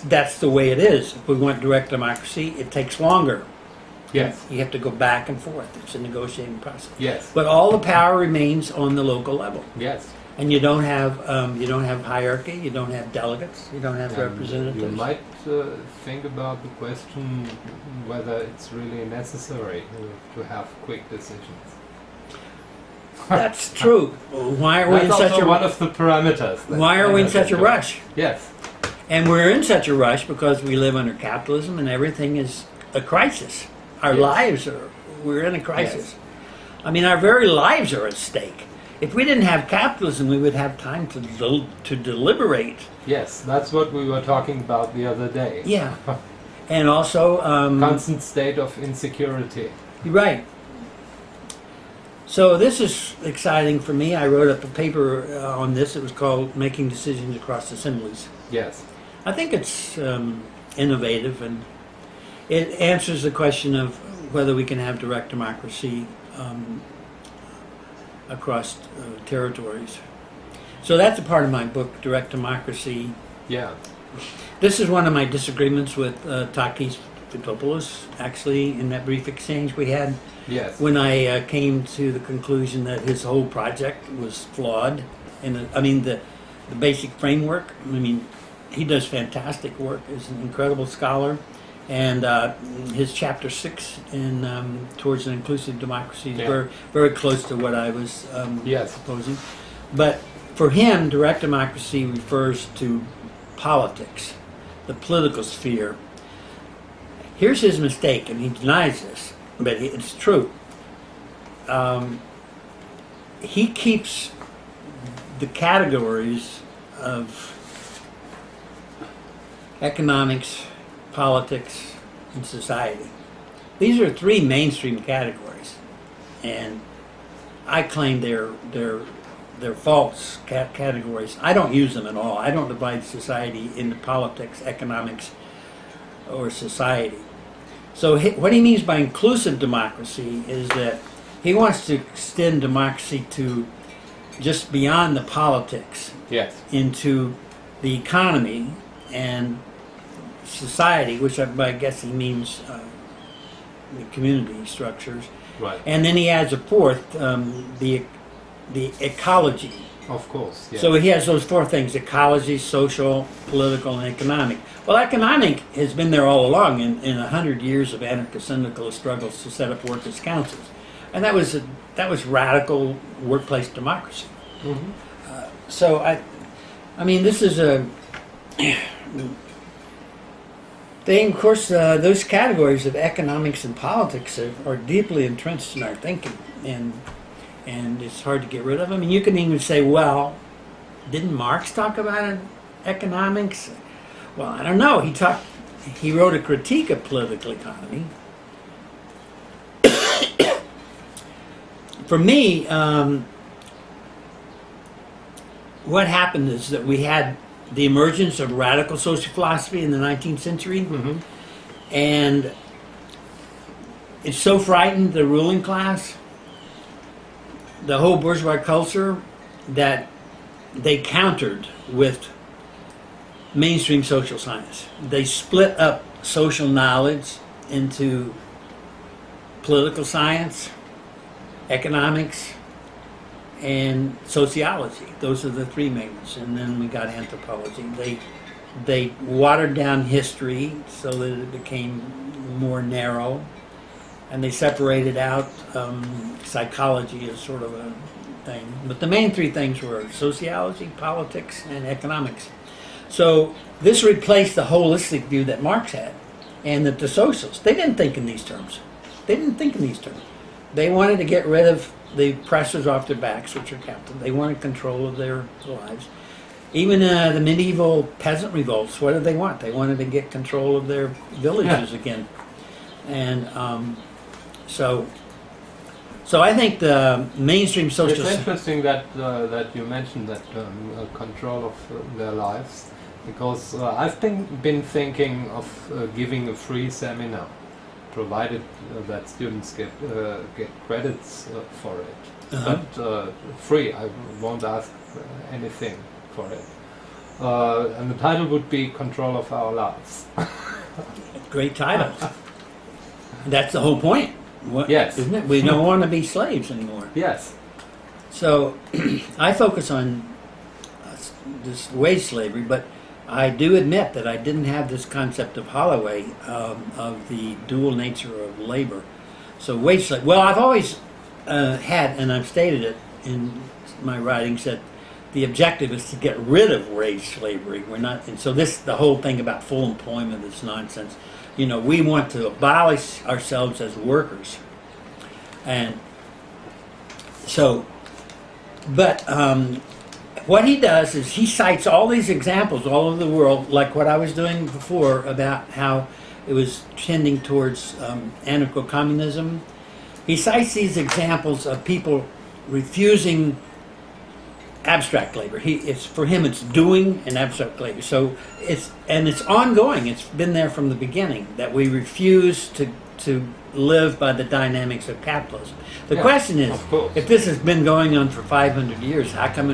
That's the way it is. If we want direct democracy, it takes longer. Yes. You have to go back and forth. It's a negotiating process. Yes. But all the power remains on the local level. Yes. And you don't have hierarchy. You don't have delegates. You don't have representatives. You might think about the question whether it's really necessary to have quick decisions. That's true. Why are we in That's such also a one of the parameters. Why are we in such a rush? Yes. And we're in such a rush because we live under capitalism and everything is a crisis. Our lives we're in a crisis. Yes. I mean, our very lives are at stake. If we didn't have capitalism, we would have time to deliberate. Yes, that's what we were talking about the other day. Yeah. And also... constant state of insecurity. Right. So this is exciting for me. I wrote up a paper on this. It was called Making Decisions Across Assemblies. Yes. I think it's innovative, and it answers the question of whether we can have direct democracy across territories. So that's a part of my book, Direct Democracy. Yeah. This is one of my disagreements with Takis Fitopoulos, actually, in that brief exchange we had. Yes. When I came to the conclusion that his whole project was flawed. And I mean, the basic framework. I mean, he does fantastic work. He's an incredible scholar, and his chapter 6 in towards an inclusive democracy is very, very close to what I was proposing. But for him, direct democracy refers to politics, the political sphere. Here's his mistake, and he denies this, but it's true. He keeps the categories of economics, politics, and society. These are 3 mainstream categories, and I claim they're false categories. I don't use them at all. I don't divide society into politics, economics, or society. So what he means by inclusive democracy is that he wants to extend democracy to just beyond the politics, into the economy and society, which I guess he means the community structures. Right. And then he adds a fourth, the ecology. Of course. Yes. So he has those 4 things: ecology, social, political, and economic. Well, economic has been there all along in 100 years of anarcho-syndicalist struggles to set up workers' councils. And that was radical workplace democracy. Mm-hmm. So I mean, this is a thing. Of course, those categories of economics and politics are deeply entrenched in our thinking, and it's hard to get rid of them. I mean, you can even say, well, didn't Marx talk about economics? Well, I don't know. He wrote a critique of political economy. For me, what happened is that we had the emergence of radical social philosophy in the 19th century, Mm-hmm. and it so frightened the ruling class, the whole bourgeois culture, that they countered with mainstream social science. They split up social knowledge into political science, economics, and sociology. Those are the 3 main ones. And then we got anthropology. They watered down history so that it became more narrow, and they separated out psychology as sort of a thing. But the main 3 things were sociology, politics, and economics. So this replaced the holistic view that Marx had, and that the socialists, they didn't think in these terms. They wanted to get rid of the pressures off their backs, which are capital. They wanted control of their lives. Even the medieval peasant revolts, what did they want? They wanted to get control of their villages again. And so I think the mainstream socialist... It's interesting that you mentioned that control of their lives, because I've been thinking of giving a free seminar, provided that students get credits for it. Uh-huh. But free, I won't ask anything for it. And the title would be Control of Our Lives. Great title. That's the whole point. Yes. Isn't it? We don't want to be slaves anymore. Yes. So I focus on this wage slavery, but I do admit that I didn't have this concept of Holloway of the dual nature of labor. So wage slavery. Well, I've always had, and I've stated it in my writings, that the objective is to get rid of wage slavery. We're not, and so the whole thing about full employment is nonsense. You know, we want to abolish ourselves as workers, and so, but what he does is he cites all these examples all over the world, like what I was doing before about how it was tending towards anarcho-communism. He cites these examples of people refusing abstract labor. For him, it's doing and abstract labor. So it's ongoing. It's been there from the beginning that we refuse to live by the dynamics of capitalism. The question is, if this has been going on for 500 years, how come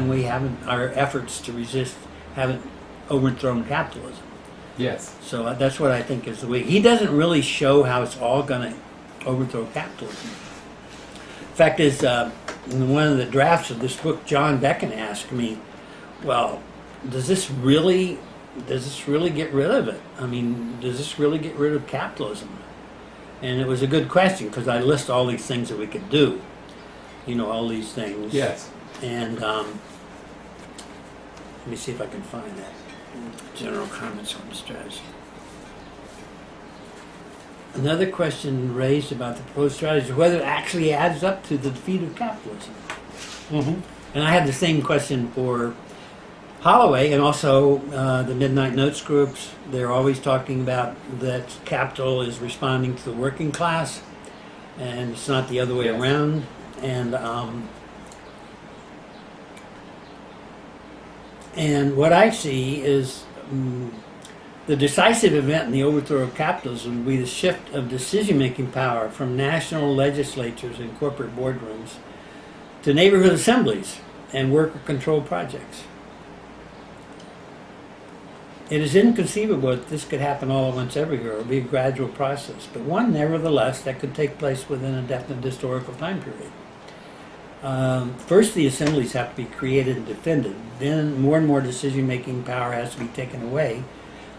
our efforts to resist haven't overthrown capitalism? Yes. So that's what I think is the way. He doesn't really show how it's all going to overthrow capitalism. Fact is, in one of the drafts of this book, John Becken asked me, well, does this really get rid of it? I mean, does this really get rid of capitalism? And it was a good question because I list all these things that we could do. You know, all these things. Yes. And let me see if I can find that. General comments on the strategy. Another question raised about the proposed strategy is whether it actually adds up to the defeat of capitalism. Mm-hmm. And I had the same question for Holloway and also the Midnight Notes groups. They're always talking about that capital is responding to the working class, and it's not the other way around. And what I see is the decisive event in the overthrow of capitalism will be the shift of decision-making power from national legislatures and corporate boardrooms to neighborhood assemblies and worker-controlled projects. It is inconceivable that this could happen all at once everywhere. It will be a gradual process, but one, nevertheless, that could take place within a definite historical time period. First, the assemblies have to be created and defended. Then, more and more decision-making power has to be taken away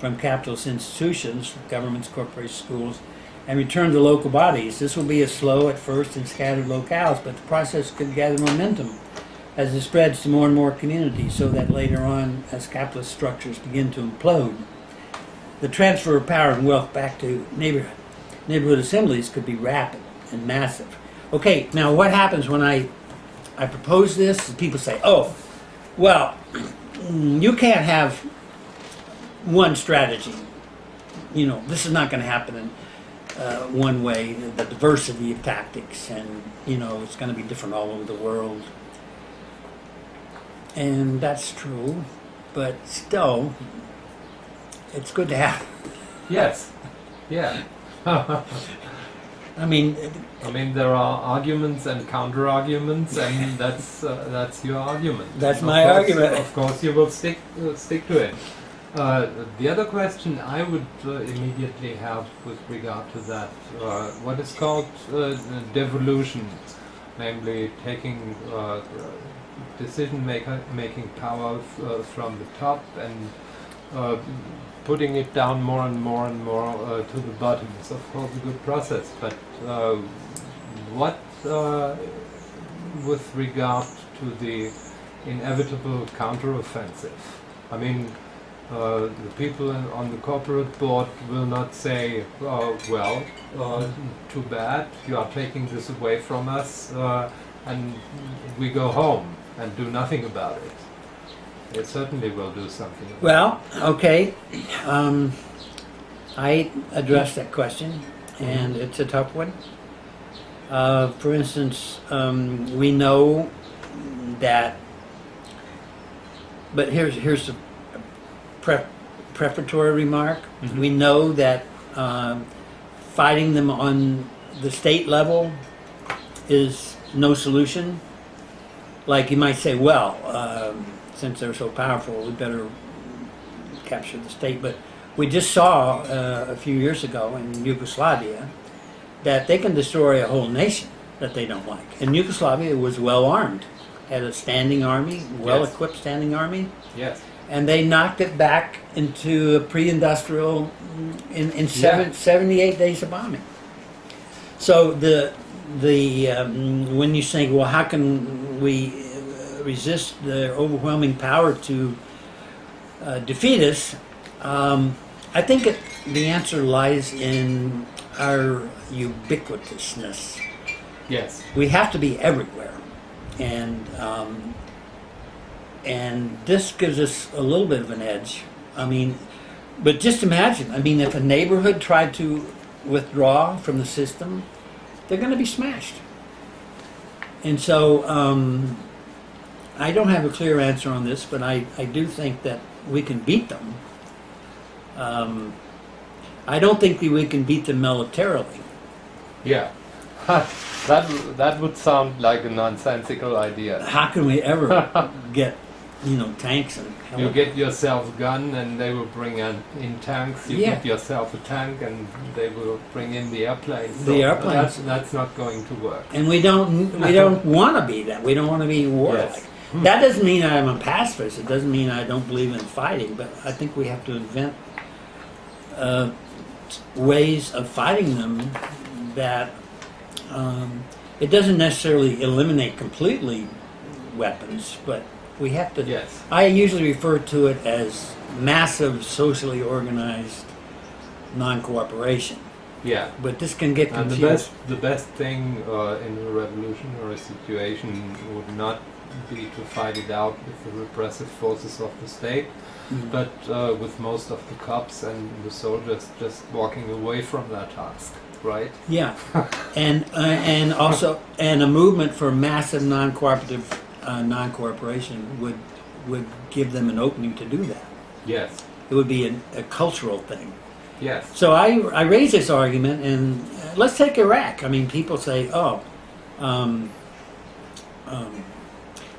from capitalist institutions, governments, corporations, schools, and returned to local bodies. This will be a slow at first in scattered locales, but the process could gather momentum as it spreads to more and more communities, so that later on, as capitalist structures begin to implode, the transfer of power and wealth back to neighborhood assemblies could be rapid and massive. Okay, now what happens when I propose this? And people say, oh, well, you can't have one strategy. You know, this is not going to happen in one way, the diversity of tactics, and, you know, it's going to be different all over the world. And that's true, but still, it's good to have. Yes. Yeah. I mean, there are arguments and counter-arguments, and that's your argument. That's Of my course- argument. Of course, you will stick to it. The other question I would immediately have with regard to that, what is called devolution, namely taking decision-making power from the top and putting it down more and more and more to the bottom. It's of course a good process, but what with regard to the inevitable counteroffensive? I mean, the people on the corporate board will not say, too bad, you are taking this away from us, and we go home and do nothing about it. It certainly will do something about well, okay. I addressed that question, and it's a tough one. For instance, we know that, but here's a prefatory remark. Mm-hmm. We know that fighting them on the state level is no solution. Like you might say, well, since they're so powerful, we better capture the state. But we just saw a few years ago in Yugoslavia that they can destroy a whole nation that they don't like. And Yugoslavia was well armed, had a standing army, well-equipped standing army. Yes. And they knocked it back into a pre-industrial in 78 days of bombing. So when you say, well, how can we resist the overwhelming power to defeat us? I think the answer lies in our ubiquitousness. Yes. We have to be everywhere, and this gives us a little bit of an edge. I mean, but just imagine, if a neighborhood tried to withdraw from the system, they're going to be smashed. And so I don't have a clear answer on this, but I do think that we can beat them. I don't think that we can beat them militarily. Yeah. That would sound like a nonsensical idea. How can we ever get, tanks and You get yourself a gun and they will bring in tanks. You Yeah. get yourself a tank and they will bring in the airplanes. The airplanes. That's not going to work. And we don't want to be that. We don't want to be warlike. Yes. That doesn't mean I'm a pacifist. It doesn't mean I don't believe in fighting. But I think we have to invent ways of fighting them that it doesn't necessarily eliminate completely weapons, but we have to. Yes. I usually refer to it as massive socially organized non-cooperation. Yeah. But this can get And confused. the best thing in a revolutionary situation would not be to fight it out with the repressive forces of the state, but with most of the cops and the soldiers just walking away from their task, right? Yeah, and also a movement for massive non-cooperative non-cooperation would give them an opening to do that. Yes. It would be a cultural thing. Yes. So I raise this argument, and let's take Iraq. I mean, people say, oh,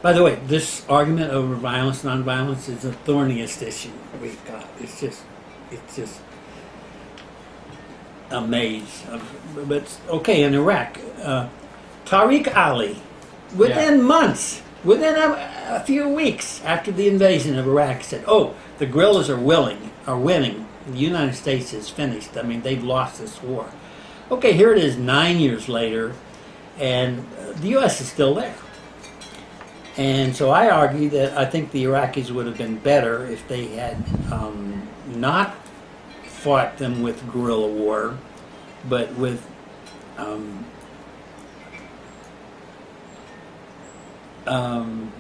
by the way, this argument over violence, nonviolence is the thorniest issue we've got. It's just a maze. But okay, in Iraq, Tariq Ali, within months, within a few weeks after the invasion of Iraq, said, "Oh, the guerrillas are winning. The United States is finished. I mean, they've lost this war." Okay, here it is 9 years later, and the U.S. is still there. And so I argue that I think the Iraqis would have been better if they had not fought them with guerrilla war, but with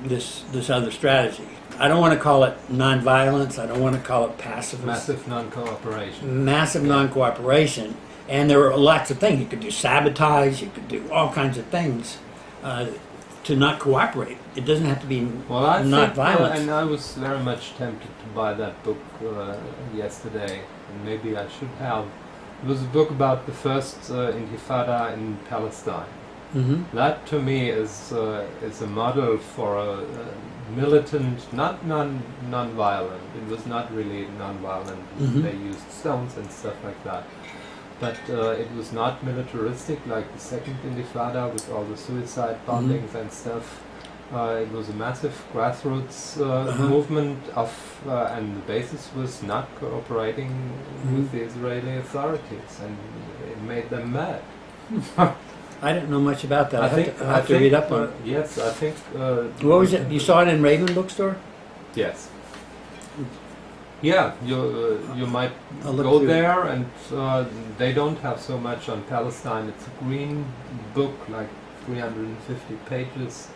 this other strategy. I don't want to call it nonviolence. I don't want to call it pacifist. Massive non-cooperation. Massive non-cooperation. And there are lots of things. You could do sabotage. You could do all kinds of things to not cooperate. It doesn't have to be not violence. And I was very much tempted to buy that book yesterday, and maybe I should have. It was a book about the first Intifada in Palestine. Mm-hmm. That to me is a model for a militant, not non-violent. It was not really non-violent. Mm-hmm. They used stones and stuff like that. But it was not militaristic like the second Intifada with all the suicide bombings and stuff. It was a massive grassroots movement and the basis was not cooperating with the Israeli authorities, and it made them mad. I don't know much about that. I have to read up on it. Yes, I think. What was it? You saw it in Raven Bookstore? Yes. Yeah, you might I'll look go through there, and they don't have so much on Palestine. It's a green book, like 350 pages,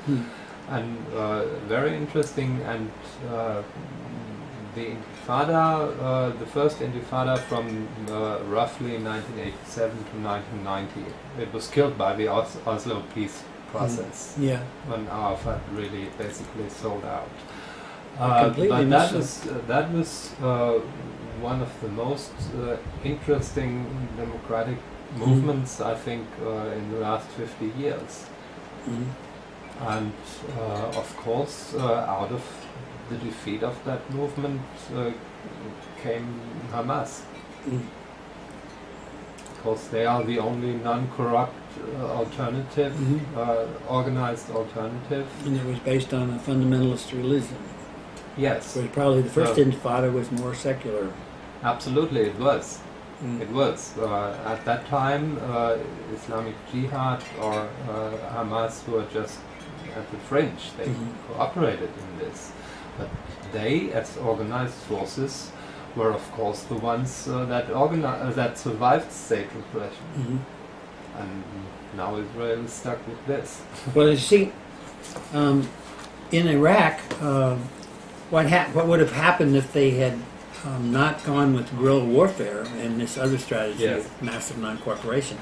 and very interesting. And the Intifada, the first Intifada from roughly 1987 to 1990, it was killed by the Oslo peace process. Yeah. When Arafat really basically sold out. Completely But missed that was one of the most interesting democratic movements, I think, in the last 50 years. And of course, out of the defeat of that movement came Hamas. Because they are the only non-corrupt alternative, organized alternative. And it was based on a fundamentalist religion. Yes. Whereas probably the first Intifada was more secular. Absolutely, it was. It was. At that time, Islamic Jihad or Hamas were just at the fringe. They cooperated in this. But they, as organized forces, were of course the ones that survived state repression. And now Israel is stuck with this. Well, you see, in Iraq, what would have happened if they had not gone with guerrilla warfare and this other strategy of massive non-cooperation?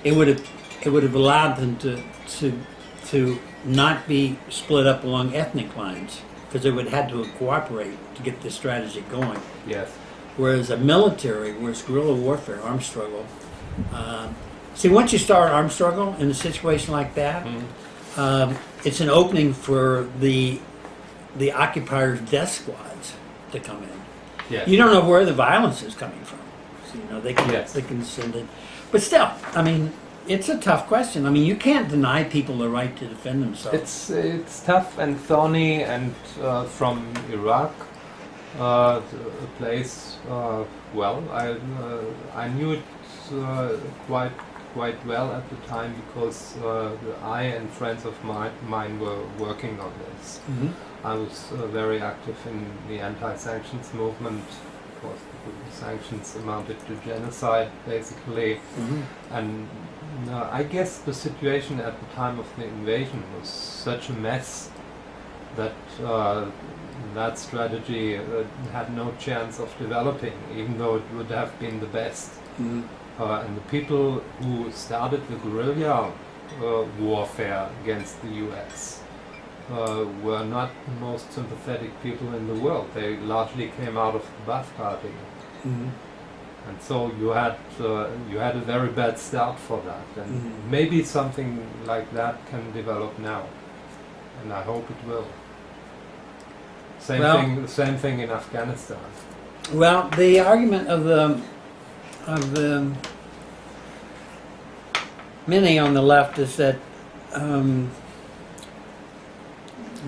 It would have allowed them to not be split up along ethnic lines, because they would have had to cooperate to get this strategy going. Yes. Whereas guerrilla warfare, armed struggle. See, once you start armed struggle in a situation like that, it's an opening for the occupiers' death squads to come in. Yes. You don't know where the violence is coming from. So, they can Yes. they can send it. But still, I mean, it's a tough question. I mean, you can't deny people the right to defend themselves. It's tough and thorny, and from Iraq, a place. Well, I knew it quite well at the time because I and friends of mine were working on this. Mm-hmm. I was very active in the anti-sanctions movement. Of course, the sanctions amounted to genocide, basically. Mm-hmm. And I guess the situation at the time of the invasion was such a mess that that strategy had no chance of developing, even though it would have been the best. Mm-hmm. And the people who started the guerrilla warfare against the US were not the most sympathetic people in the world. They largely came out of the Ba'ath Party. Mm-hmm. And so you had a very bad start for that, and Mhm. maybe something like that can develop now, and I hope it will. Same thing in Afghanistan. Well, the argument of many on the left is that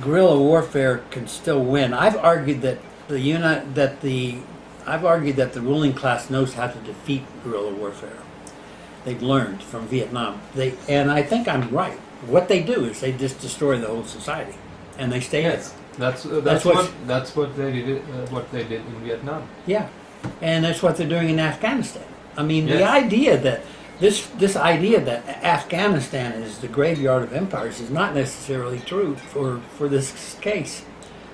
guerrilla warfare can still win. I've argued that the ruling class knows how to defeat guerrilla warfare. They've learned from Vietnam. And I think I'm right. What they do is they just destroy the whole society, and they stay Yes, there. that's what they did. What they did in Vietnam. Yeah, and that's what they're doing in Afghanistan. I mean, Yes. the idea that this idea that Afghanistan is the graveyard of empires is not necessarily true for this case.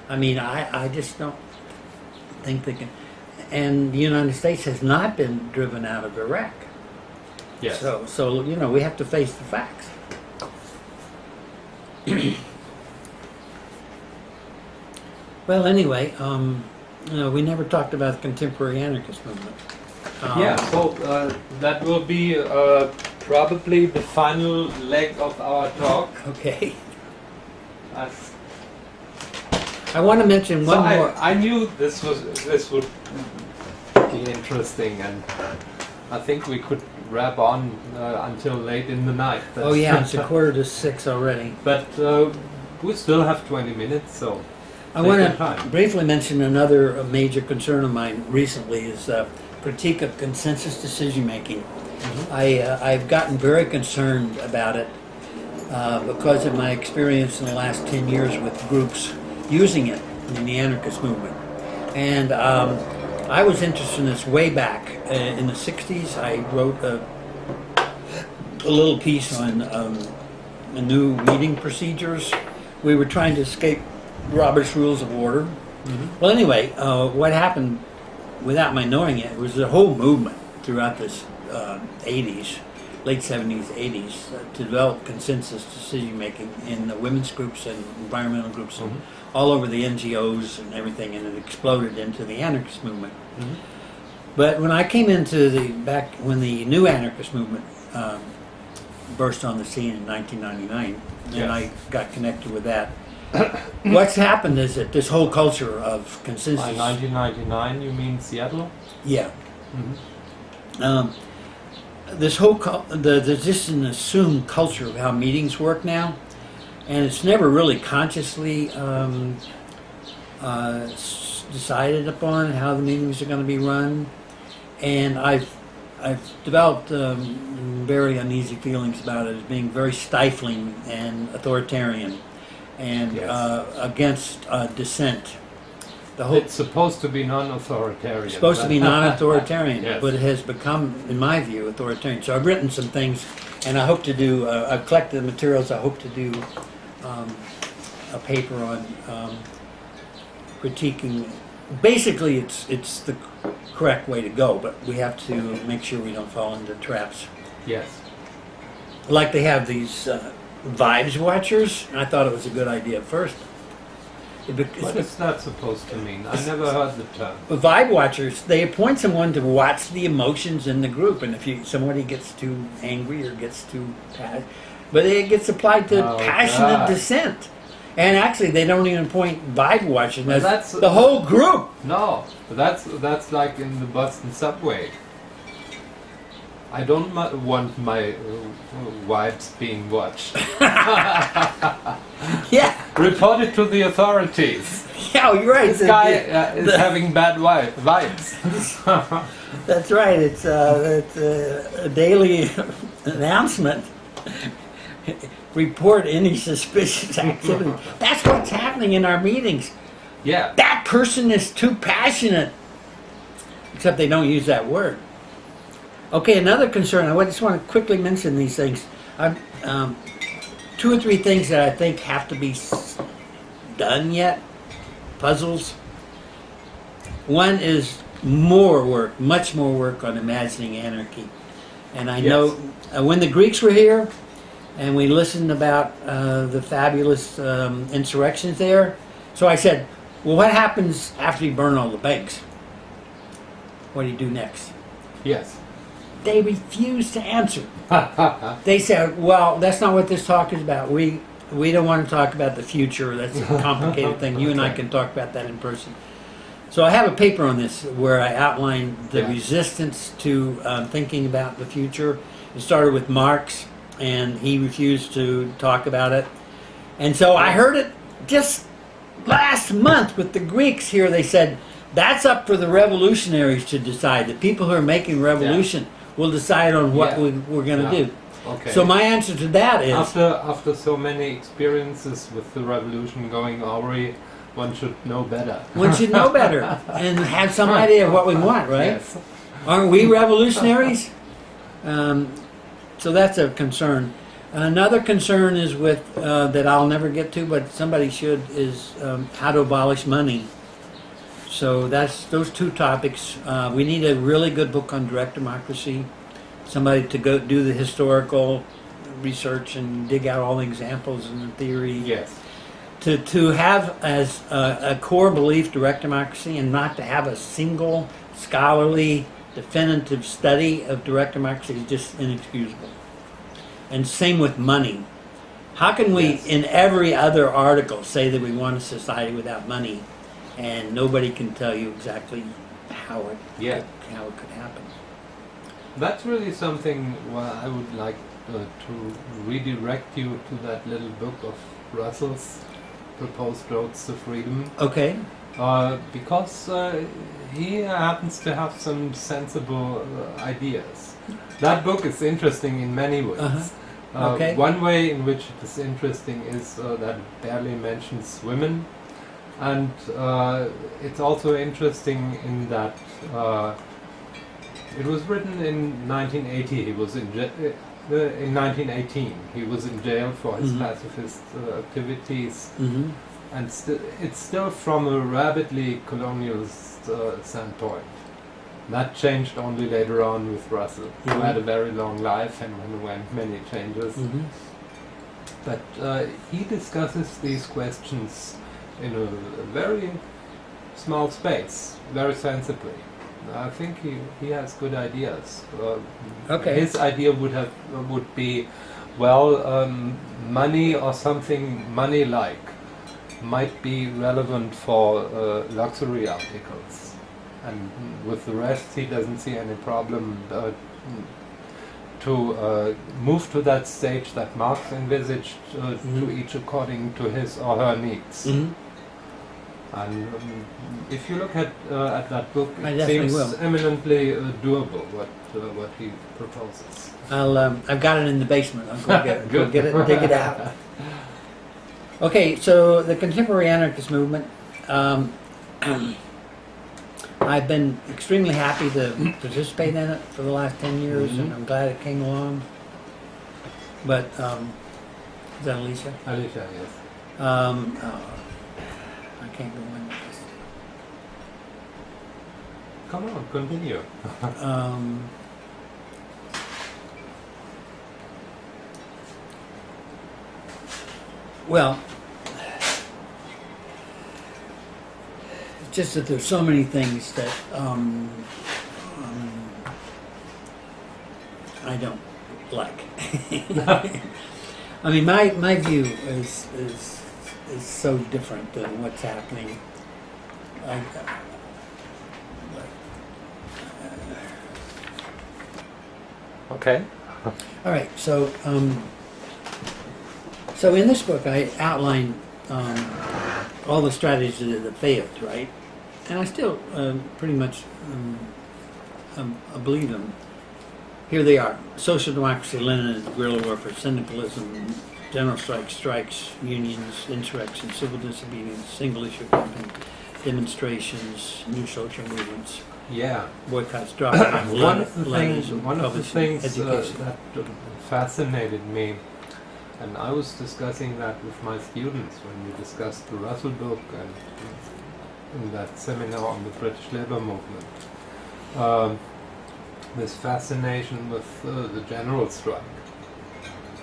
I mean, I just don't think they can. And the United States has not been driven out of Iraq. Yes. So you know, we have to face the facts. Well, anyway, you know, we never talked about the contemporary anarchist movement. Yeah, so that will be probably the final leg of our talk. Okay. I've- I want to mention So one more. I knew this would be interesting, and I think we could wrap on until late in the night. Oh yeah, it's 5:45 already. But we still have 20 minutes, so I take want your to time. briefly mention another major concern of mine recently is critique of consensus decision making. I've gotten very concerned about it because of my experience in the last 10 years with groups using it in the anarchist movement. And I was interested in this way back in the 60s. I wrote a little piece on the new meeting procedures. We were trying to escape Robert's Rules of Order. Well, anyway, what happened, without my knowing it, was the whole movement throughout this 80s, late 70s, 80s, to develop consensus decision making in the women's groups and environmental groups and all over the NGOs and everything, and it exploded into the anarchist movement. But when I came into when the new anarchist movement burst on the scene in 1999, and Yes. I got connected with that, what's happened is that this whole culture of consensus. By 1999, you mean Seattle? Yeah. This whole there's just an assumed culture of how meetings work now, and it's never really consciously decided upon how the meetings are going to be run. And I've developed very uneasy feelings about it as being very stifling and authoritarian, and Yes. against dissent. The whole It's supposed to be non-authoritarian. supposed to be non-authoritarian, Yes. but it has become, in my view, authoritarian. So I've written some things, and I hope to do. I've collected the materials. I hope to do a paper on critiquing. Basically, it's the correct way to go, but we have to make sure we don't fall into traps. Yes. Like they have these vibes watchers. I thought it was a good idea at first. What is that supposed to mean? I never heard the term. Vibe watchers, they appoint someone to watch the emotions in the group, and if somebody gets too angry or gets too but it gets applied to Oh, passionate God. dissent. And actually, they don't even appoint vibe watchers. Well, That's that's- the whole group. No, that's like in the Boston subway. I don't want my wives being watched. Yeah, Report it to the authorities. yeah, you're right. This guy is having bad vibes. That's right. It's a daily announcement. Report any suspicious activity. That's what's happening in our meetings. Yeah. That person is too passionate. Except they don't use that word. Okay, another concern. I just want to quickly mention these things. Two or three things that I think have to be done yet. Puzzles. One is more work, much more work on imagining anarchy. And I know when the Greeks were here and we listened about the fabulous insurrections there, so I said, well, what happens after you burn all the banks? What do you do next? Yes. They refused to answer. They said, well, that's not what this talk is about. We don't want to talk about the future. That's a complicated thing. You and I can talk about that in person. So I have a paper on this where I outline the resistance to thinking about the future. It started with Marx, and he refused to talk about it. And so I heard it just last month with the Greeks here. They said, that's up for the revolutionaries to decide. The people who are making revolution will decide on what we're going to do. Okay. So my answer to that is... After so many experiences with the revolution going awry, one should know better. One should know better and have some idea of what we want, right? Yes. Aren't we revolutionaries? So that's a concern. Another concern is with, that I'll never get to, but somebody should, is how to abolish money. So that's those two topics. We need a really good book on direct democracy. Somebody to go do the historical research and dig out all the examples and the theory. Yes. To have as a core belief direct democracy and not to have a single scholarly definitive study of direct democracy is just inexcusable. And same with money. How can we, in every other article, say that we want a society without money, and nobody can tell you exactly how it could happen? That's really something where I would like to redirect you to that little book of Russell's, Proposed Roads to Freedom. Okay. Because he happens to have some sensible ideas. That book is interesting in many ways. Okay. One way in which it is interesting is that it barely mentions women, and it's also interesting in that it was written in 1980. He was in 1918. He was in jail for his pacifist activities, and it's still from a rabidly colonialist standpoint. That changed only later on with Russell, who had a very long life and underwent many changes. But he discusses these questions in a very small space, very sensibly. I think he has good ideas. His idea would be, well, money or something money-like might be relevant for luxury articles. And with the rest, he doesn't see any problem to move to that stage that Marx envisaged, to each according to his or her needs. And if you look at that book, it seems eminently doable what he proposes. I've got it in the basement. I'll go get it, go get it and dig it out. Okay, so the contemporary anarchist movement. I've been extremely happy to participate in it for the last 10 years, and I'm glad it came along. But, is that Alicia? Alicia, yes. I can't go into this. Come on, continue. Well, just that there's so many things that I don't like. I mean, my view is so different than what's happening. Okay. All right, so so in this book I outline all the strategies that have failed, right? And I still pretty much believe them. Here they are: social democracy, Lenin, guerrilla warfare, syndicalism, general strikes, unions, insurrection, civil disobedience, single issue campaign, demonstrations, new social movements, Yeah. boycotts, dropouts, One of the publishing, things education. that fascinated me, and I was discussing that with my students when we discussed the Russell book and in that seminar on the British Labour Movement. This fascination with the general strike.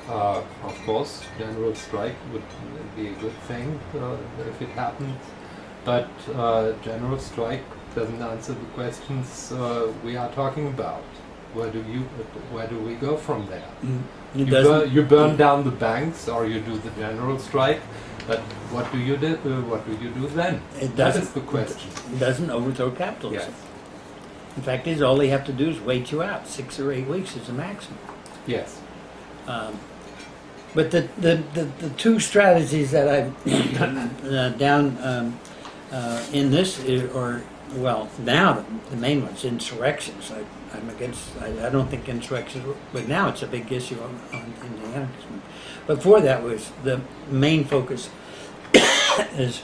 Of course, general strike would be a good thing if it happened, but general strike doesn't answer the questions we are talking about. Where do we go from there? You burn down the banks, or you do the general strike, but what do you do? What do you do then? That is the question. It doesn't overthrow capitalism. Yes. In fact, all they have to do is wait you out. 6 or 8 weeks is the maximum. Yes. But the two strategies that I've down in this are, well, now the main one's insurrections. I'm against. I don't think insurrections, but now it's a big issue in the anarchism. But before that was the main focus is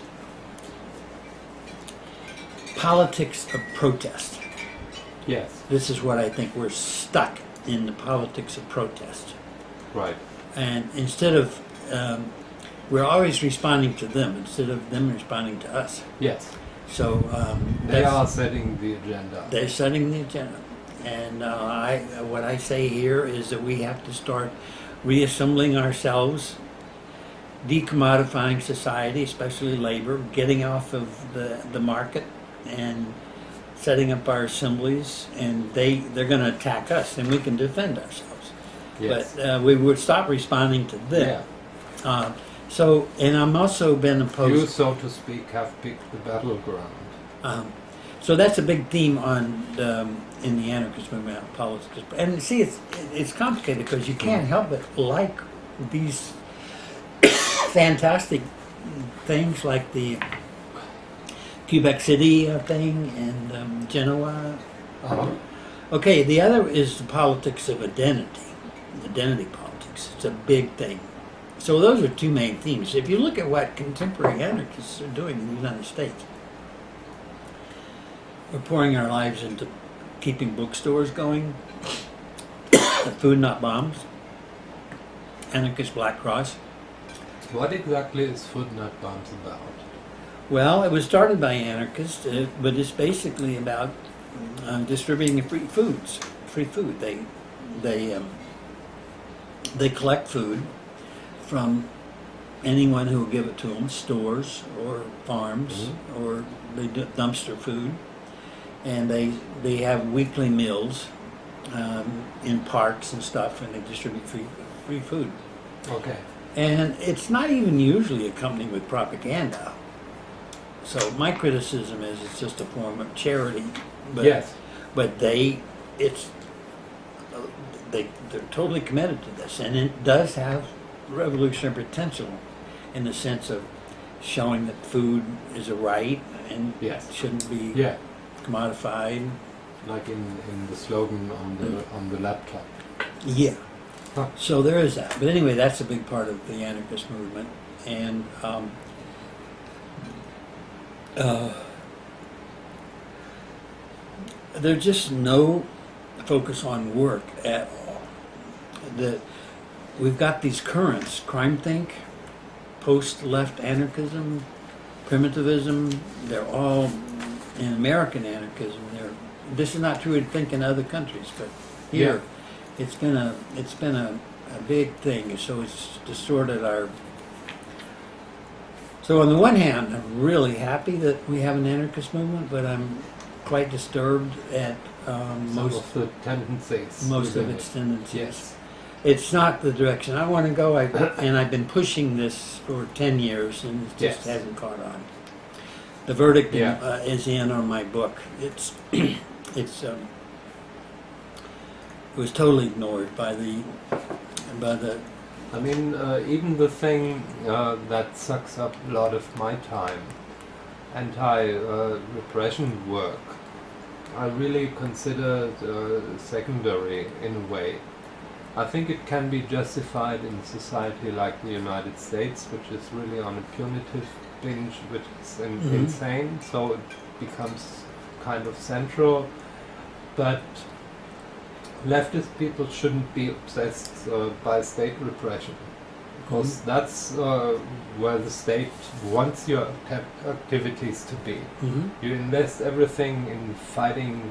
politics of protest. Yes. This is what I think we're stuck in, the politics of protest. Right. And instead of, we're always responding to them instead of them responding to us. Yes. So They are setting the agenda. they're setting the agenda. And what I say here is that we have to start reassembling ourselves, decommodifying society, especially labor, getting off of the market, and setting up our assemblies. And they're going to attack us, and we can defend ourselves. Yes. But we would stop responding to them. Yeah. And I'm also been You, opposed. so to speak, have picked the battleground. So that's a big theme on in the anarchist movement, politics. And see, it's complicated because you can't help but like these fantastic things like the Quebec City thing and Genoa. Uh-huh. Okay, the other is the politics of identity politics. It's a big thing. So those are two main themes. If you look at what contemporary anarchists are doing in the United States, we're pouring our lives into keeping bookstores going, Food Not Bombs, Anarchist Black Cross. What exactly is Food Not Bombs about? Well, it was started by anarchists, but it's basically about distributing free food. They collect food from anyone who will give it to them, stores or farms, or they do dumpster food, and they have weekly meals in parks and stuff, and they distribute free food. Okay. And it's not even usually accompanied with propaganda. So my criticism is it's just a form of charity. But, Yes. But they're totally committed to this, and it does have revolutionary potential in the sense of showing that food is a right and Yes. shouldn't be Yeah. commodified. Like in the slogan on the laptop. Yeah. Huh. So there is that. But anyway, that's a big part of the anarchist movement. And there's just no focus on work at all. We've got these currents: crime think, post-left anarchism, primitivism. They're all in American anarchism. This is not true, I think, in other countries, but here it's been a big thing. So it's distorted our. So on the one hand, I'm really happy that we have an anarchist movement, but I'm quite disturbed at Most of the tendencies. most of within its it. tendencies. Yes. It's not the direction I want to go, and I've been pushing this for 10 years, and it just Yes. hasn't caught on. The verdict is in on my book. It's was totally ignored by the I mean, even the thing that sucks up a lot of my time, anti-repression work, I really consider secondary in a way. I think it can be justified in a society like the United States, which is really on a punitive binge, which is insane, so it becomes kind of central. But leftist people shouldn't be obsessed by state repression, because that's where the state wants your activities to be. You invest everything in fighting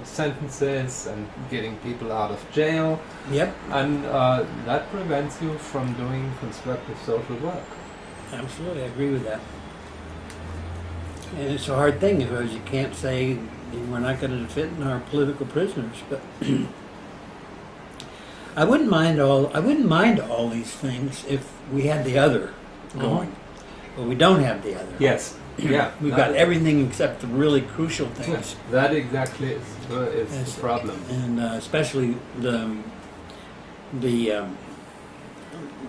sentences and getting people out of jail, Yep, and that prevents you from doing constructive social work. absolutely, I agree with that. And it's a hard thing because you can't say we're not going to fit in our political prisoners, but I wouldn't mind all these things if we had the other going, but we don't have the other. Yes, yeah. We've got everything except the really crucial things. That exactly is the problem. And especially the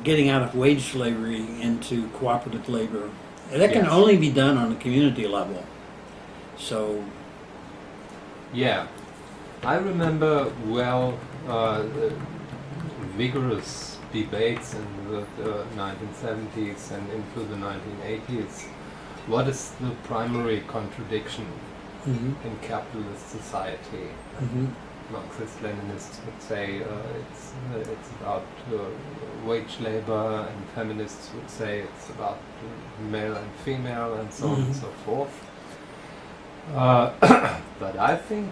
getting out of wage slavery into cooperative labor. That can Yes. only be done on a community level. So, Yeah, I remember well the vigorous debates in the 1970s and into the 1980s. What is the primary contradiction mhm, in capitalist society? mhm, Marxist-Leninists would say it's about wage labor, and feminists would say it's about male and female, and so on and so forth. But I think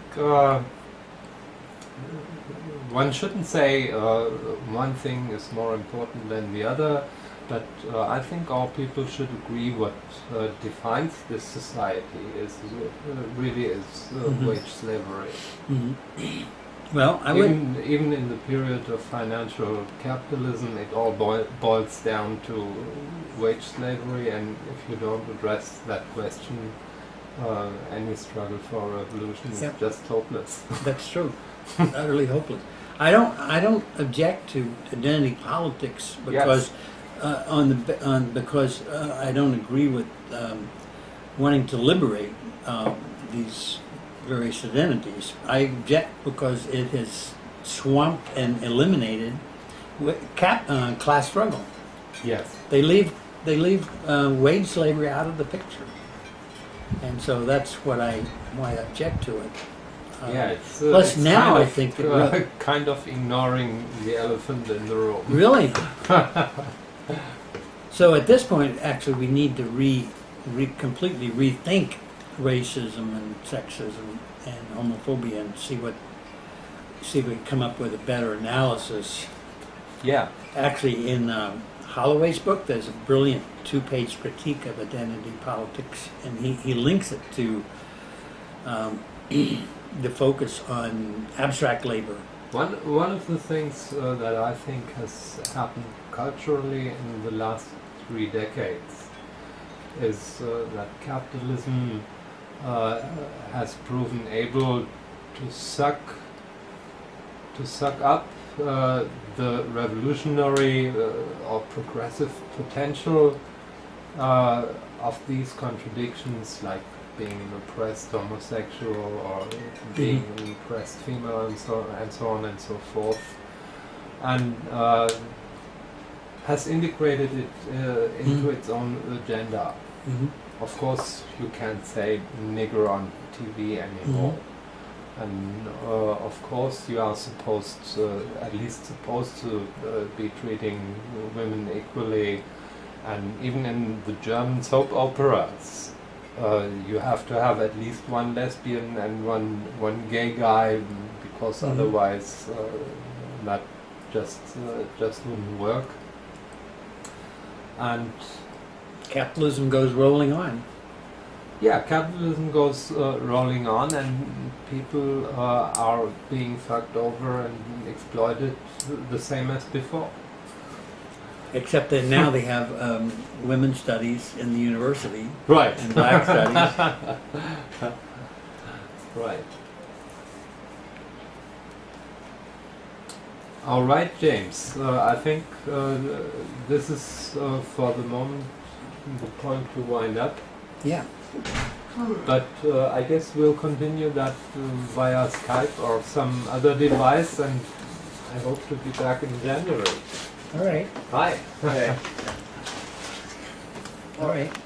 one shouldn't say one thing is more important than the other, but I think all people should agree what defines this society is really is wage slavery. mhm. Well, I would. Even in the period of financial capitalism, it all boils down to wage slavery, and if you don't address that question, any struggle for a revolution is Yep. just hopeless. That's true. Utterly hopeless. I don't object to identity politics because because I don't agree with wanting to liberate these various identities. I object because it has swamped and eliminated class struggle. Yes. They leave wage slavery out of the picture, and so that's why I object to it. Yeah, it's plus it's now kind I of, think that kind of ignoring the elephant in the room. really. So at this point, actually, we need to completely rethink racism and sexism and homophobia and see if we can come up with a better analysis. Yeah. Actually, in Holloway's book, there's a brilliant 2-page critique of identity politics, and he links it to the focus on abstract labor. One of the things that I think has happened culturally in the last 3 decades is that capitalism has proven able to suck up the revolutionary or progressive potential of these contradictions, like being an oppressed homosexual or being an oppressed female, and so on and so forth, and has integrated it into its own agenda. Of course, you can't say nigger on TV anymore. And of course, you are at least supposed to be treating women equally. And even in the German soap operas, you have to have at least one lesbian and one gay guy, because otherwise that just wouldn't work. And Capitalism goes rolling on. yeah, capitalism goes rolling on, and people are being fucked over and exploited the same as before. Except that now they have women's studies in the university. Right. And black studies. Right. All right, James. I think this is for the moment the point to wind up. Yeah. But I guess we'll continue that via Skype or some other device, and I hope to be back in January. All right. Bye. All right.